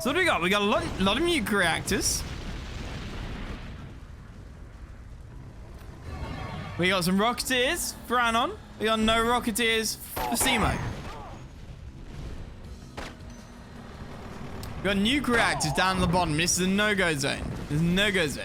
So what do we got? We got a lot of nuke reactors. We got some Rocketeers for Anon. We got no Rocketeers for Simo. We got nuke reactors down at the bottom. This is a no-go zone. This is a no-go zone.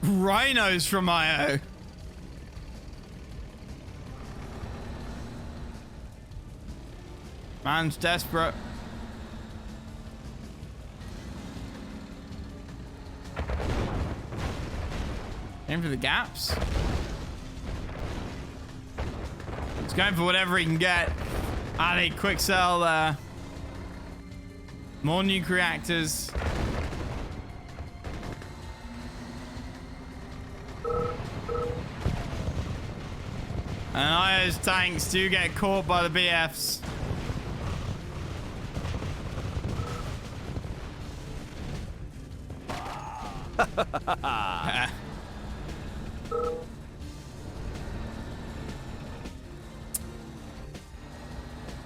Rhinos from IO. Man's desperate. Aim for the gaps. He's going for whatever he can get. Ali, quick sell there. More nuke reactors. And Io's tanks do get caught by the BFs.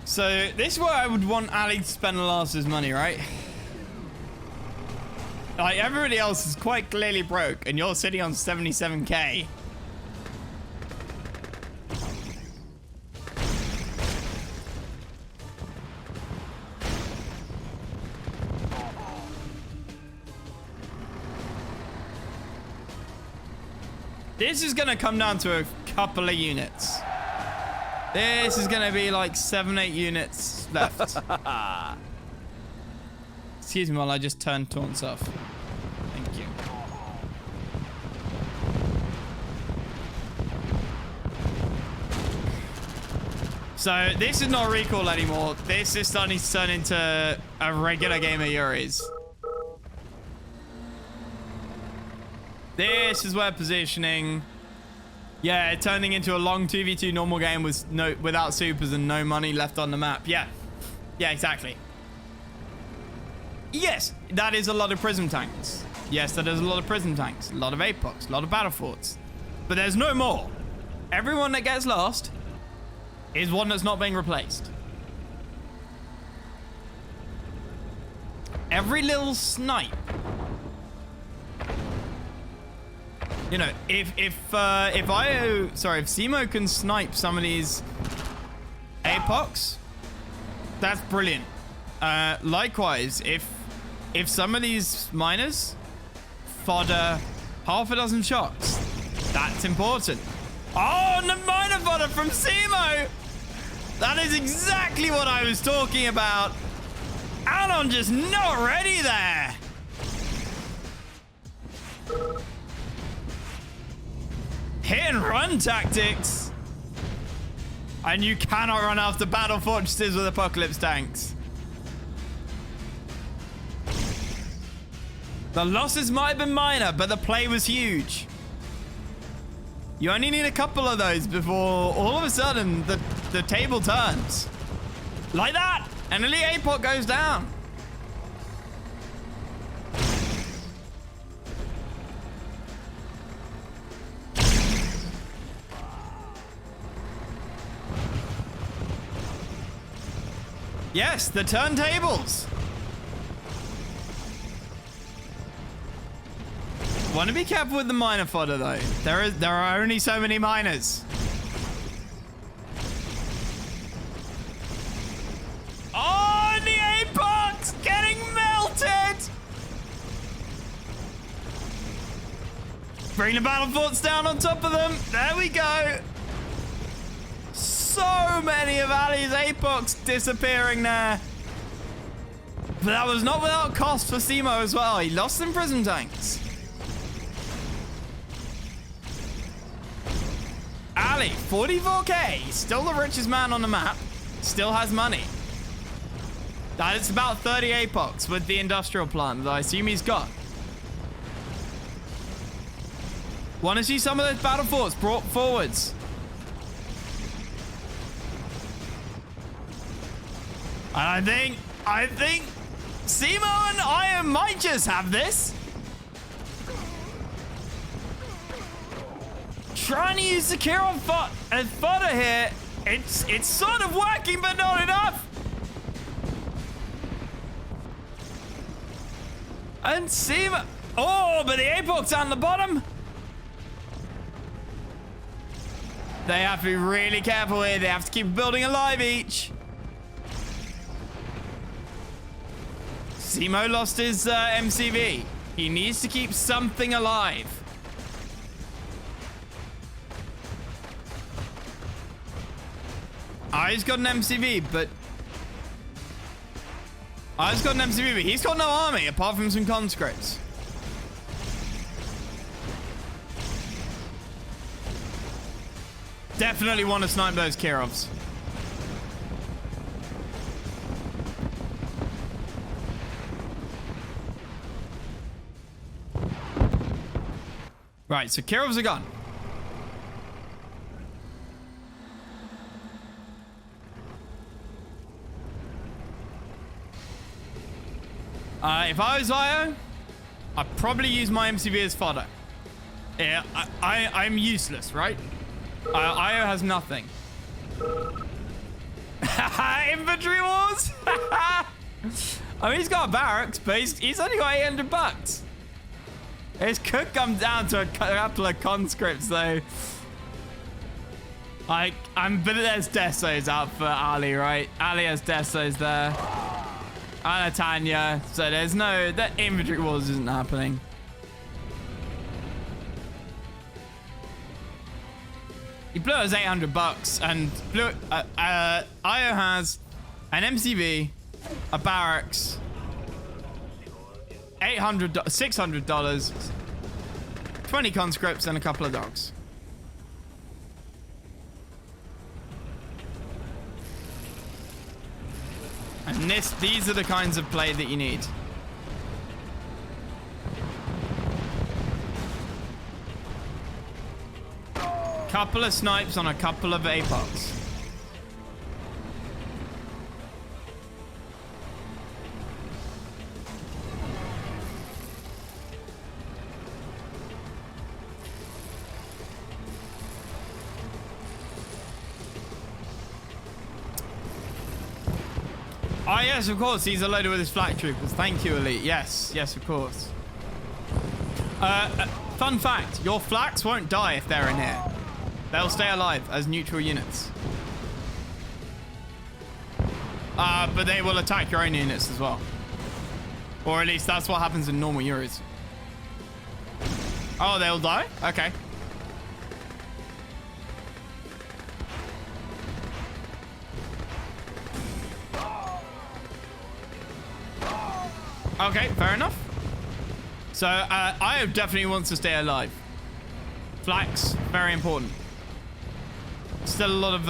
So this is where I would want Ali to spend Alinasr's money, right? Like, everybody else is quite clearly broke, and you're sitting on 77k. This is gonna come down to a couple of units. This is gonna be like 7-8 units left. Excuse me while I just turn taunts off. Thank you. So this is not Rekool anymore. This is starting to turn into a regular game of Yuri's. This is where positioning. Yeah, turning into a long 2v2 normal game without supers and no money left on the map. Yeah. Yeah, exactly. Yes, that is a lot of prism tanks. Yes, that is a lot of prism tanks. A lot of APOCs, a lot of battle forts. But there's no more. Everyone that gets lost is one that's not being replaced. Every little snipe. You know, if Simo can snipe some of these APOCs, that's brilliant. Likewise, if some of these miners fodder half a dozen shots, that's important. Oh, the miner fodder from Simo! That is exactly what I was talking about. Anon just not ready there. Hit and run tactics. And you cannot run after battle fortresses with apocalypse tanks. The losses might have been minor, but the play was huge. You only need a couple of those before all of a sudden the table turns. Like that. And Elite APOC goes down. Yes, the turntables. Want to be careful with the miner fodder though. There are only so many miners. Oh, the APOC's getting melted. Bring the battle forts down on top of them. There we go. So many of Ali's APOCs disappearing there. But that was not without cost for Simo as well. He lost some prism tanks. Ali, 44k. Still the richest man on the map. Still has money. That is about 30 APOCs with the industrial plant that I assume he's got. Want to see some of those battle forts brought forwards. And I think Simo and Iron might just have this. Trying to use the Kiron fodder here. It's sort of working, but not enough. And Simo. Oh, but the APOC's on the bottom. They have to be really careful here. They have to keep building alive each. Simo lost his MCV. He needs to keep something alive. He's got an MCV, but he's got no army apart from some conscripts. Definitely want to snipe those Kirovs. Right, so Kirovs are gone. If I was IO, I'd probably use my MCV as fodder. Yeah, I'm useless, right? IO has nothing. Inventory wars? I mean, he's got barracks, but he's only got 800 bucks. It could come down to a couple of conscripts, though. But there's Desos out for Ali, right? Ali has Desos there. And Tanya. So there's no... That inventory wars isn't happening. He blew us 800 bucks and blew... Io has an MCV, a barracks, $600, 20 conscripts, and a couple of dogs. And these are the kinds of play that you need. Couple of snipes on a couple of APOCs. Oh, yes, of course. He's loaded with his flak troopers. Thank you, Elite. Yes, yes, of course. Fun fact. Your flaks won't die if they're in here. They'll stay alive as neutral units. But they will attack your own units as well. Or at least that's what happens in normal Euros. Oh, they'll die? Okay. Okay, fair enough. So, Io definitely wants to stay alive. Flax, very important. Still a lot of,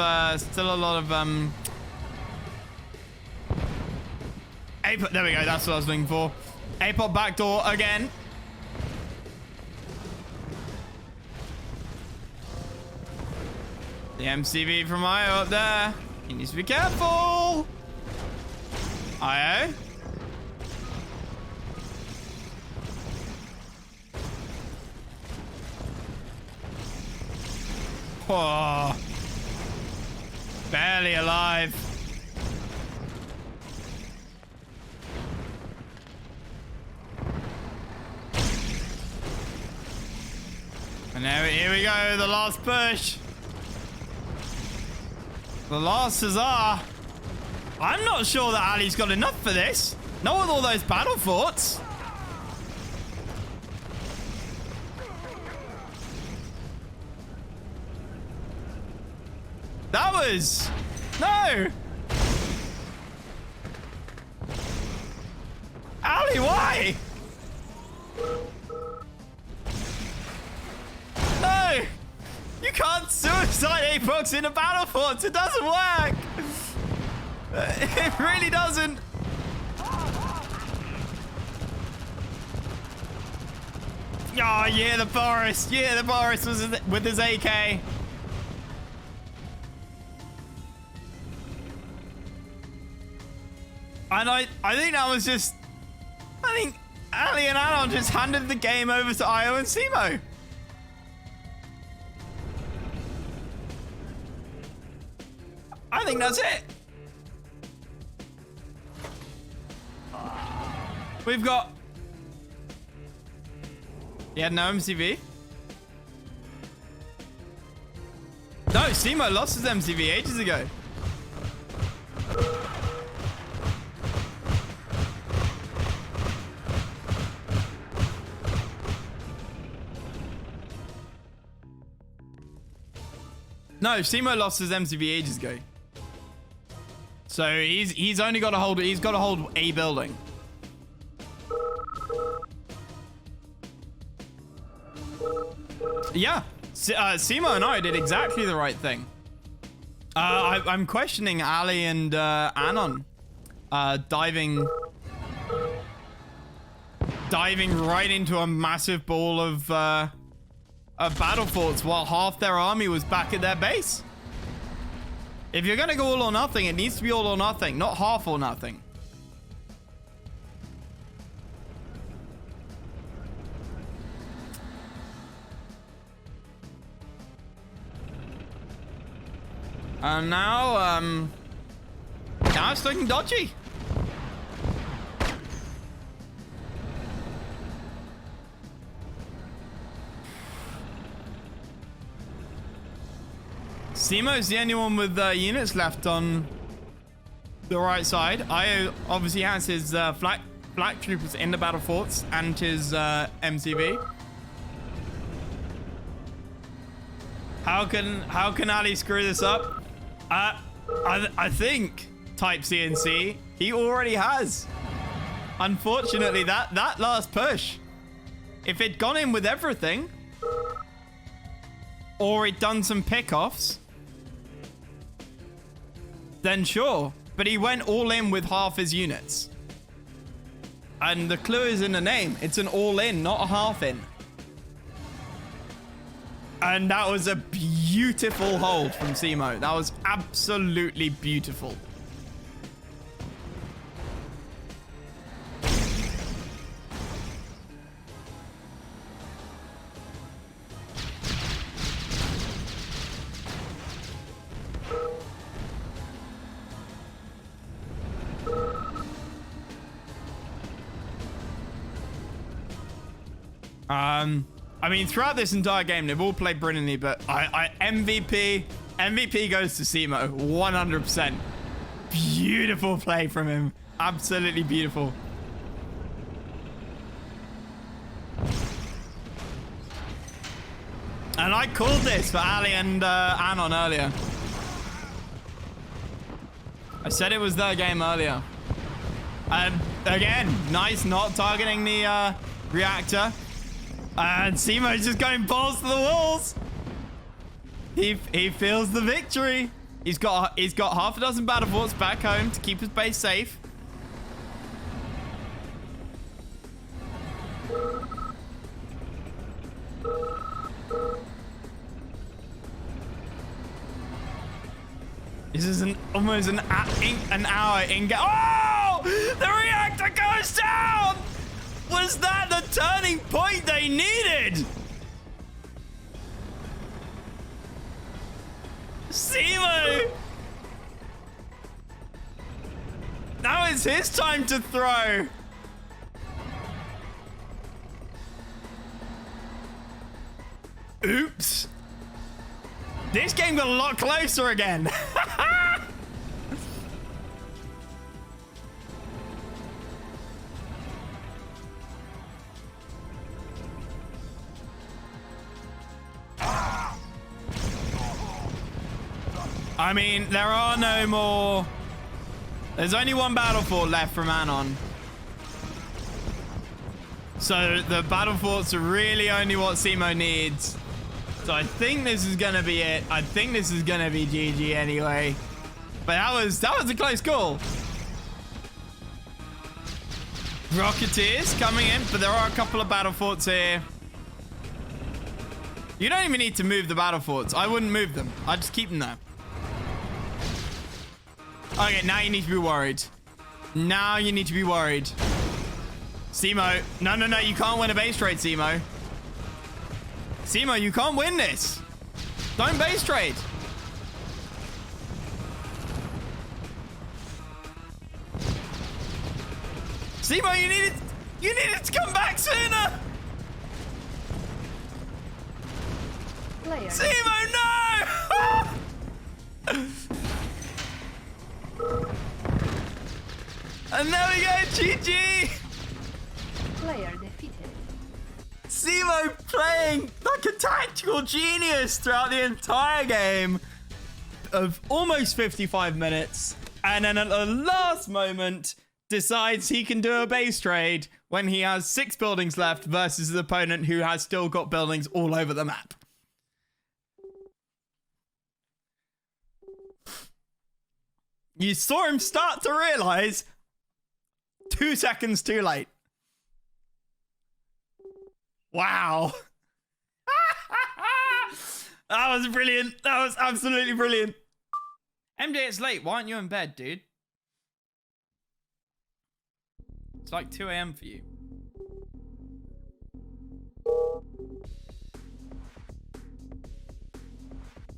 APOC, there we go, that's what I was looking for. APOC backdoor again. The MCV from Io up there. He needs to be careful. Io. Oh, barely alive. And here we go, the last push. The last huzzah. I'm not sure that Ali's got enough for this. Not with all those battle forts. That was... No! Ali, why? No! You can't suicide APOCs in a battle fort. It doesn't work. It really doesn't. Oh, yeah, the Boris. Yeah, the Boris was with his AK. And I think that was just... I think Ali and Anon just handed the game over to Io and Simo. I think that's it. We've got... He had no MCV. No, Simo lost his MCV ages ago. No, Simo lost his MCV ages ago. So he's only got to hold a building. Yeah. Simo and I did exactly the right thing. I'm questioning Ali and Anon diving right into a massive ball of battle forts while half their army was back at their base. If you're gonna go all or nothing, it needs to be all or nothing, not half or nothing. And now it's looking dodgy. Simo's the only one with units left on the right side. Io obviously has his flak troopers in the battle forts and his MCV. How can Ali screw this up? I think type CNC he already has. Unfortunately, that last push, if it'd gone in with everything, or it'd done some pickoffs, then sure. But he went all in with half his units. And the clue is in the name. It's an all in, not a half in. And that was a beautiful hold from Simo. That was absolutely beautiful. I mean, throughout this entire game, they've all played brilliantly, but MVP goes to Simo, 100%. Beautiful play from him. Absolutely beautiful. And I called this for Ali and Anon earlier. I said it was their game earlier. Again, nice not targeting the reactor. And Simo's just going balls to the walls. He feels the victory. He's got half a dozen battle forts back home to keep his base safe. This is almost an hour in. Oh! The reactor goes down! Was that the turning point they needed? Simo! Now it's his time to throw. Oops. This game got a lot closer again. I mean, there are no more. There's only one battle fort left from Anon. So the battle forts are really only what Simo needs. So I think this is gonna be it. I think this is gonna be GG anyway. But that was a close call. Rocketeers coming in, but there are a couple of battle forts here. You don't even need to move the battle forts. I wouldn't move them. I'd just keep them there. Okay, now you need to be worried. Now you need to be worried. Simo. No, you can't win a base trade, Simo. Simo, you can't win this. Don't base trade. Simo, you needed to come back sooner. Player. Simo, no! And there we go, GG! Player defeated. Simo playing like a tactical genius throughout the entire game of almost 55 minutes. And then at the last moment, decides he can do a base trade when he has 6 buildings left versus the opponent who has still got buildings all over the map. You saw him start to realize 2 seconds too late. Wow. That was brilliant. That was absolutely brilliant. MJ, it's late. Why aren't you in bed, dude? It's like 2 a.m. for you.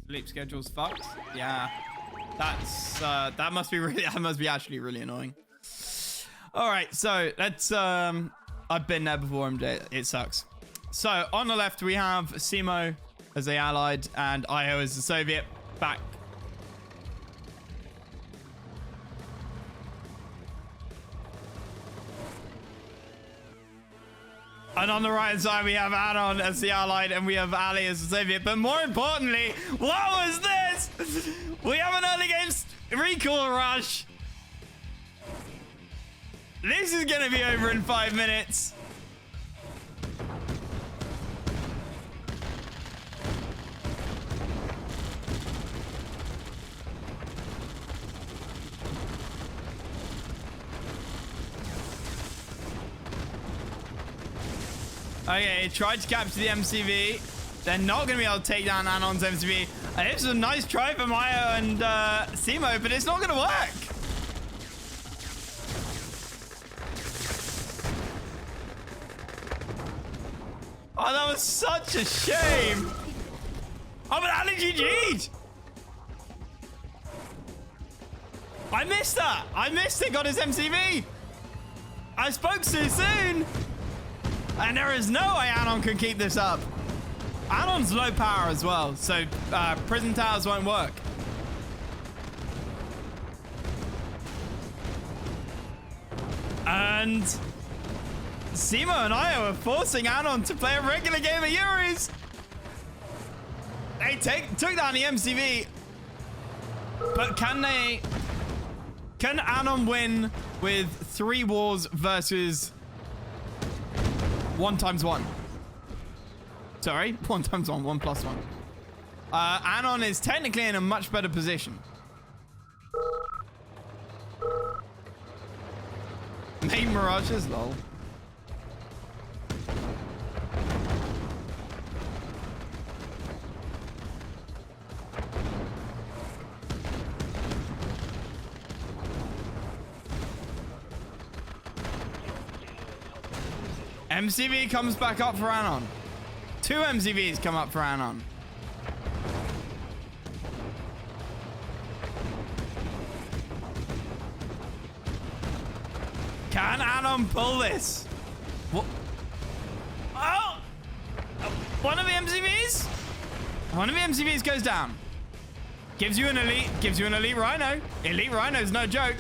Sleep schedule's fucked. Yeah. That's that must be really actually really annoying. All right, so let's I've been there before, MJ. It sucks. So on the left we have Simo as the Allied and Io as the Soviet. Back. And on the right side, we have Anon as the Allied, and we have Ali as the Soviet. But more importantly, what was this? We have an early game Rekool rush. This is going to be over in 5 minutes. Okay, tried to capture the MCV. They're not going to be able to take down Anon's MCV. And this is a nice try from Io and Simo, but it's not going to work. Oh, that was such a shame. Oh, but Ali GG'd. I missed that. I missed it. Got his MCV. I spoke too soon. And there is no way Anon can keep this up. Anon's low power as well, so prison towers won't work. And Simo and Io are forcing Anon to play a regular game of Yuris. They took down the MCV, but can Anon win with 3 wars versus 1 times 1? Sorry, 1 times 1, 1 plus 1. Anon is technically in a much better position. Main Mirages, lol. MCV comes back up for Anon. 2 MCVs come up for Anon. Can Anon pull this? What? Oh! One of the MCVs? One of the MCVs goes down. Gives you an elite Rhino. Elite Rhino's no joke.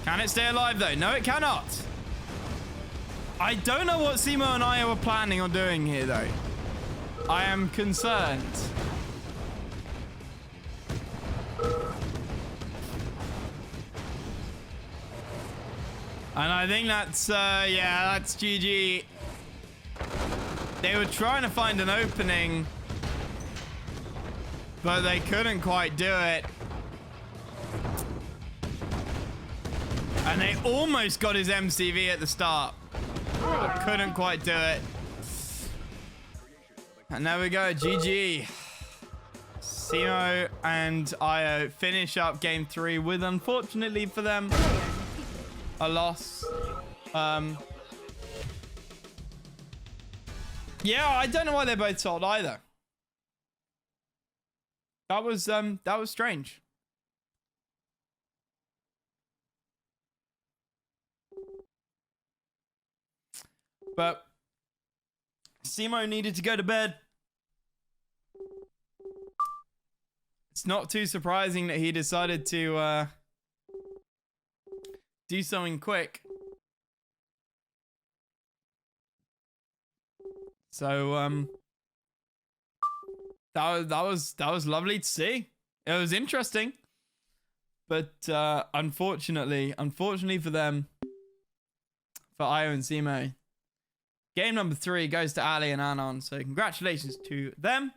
Can it stay alive though? No, it cannot. I don't know what Simo and Io are planning on doing here though. I am concerned. And I think that's, yeah, that's GG. They were trying to find an opening, but they couldn't quite do it. And they almost got his MCV at the start, but couldn't quite do it. And there we go, GG. Simo and Io finish up game 3 with, unfortunately for them, a loss. Yeah, I don't know why they both sold either. That was strange. But Simo needed to go to bed. It's not too surprising that he decided to do something quick. So that was lovely to see. It was interesting, but unfortunately for them, for Io and Simo, Game number 3 goes to Ali and Anon. So congratulations to them.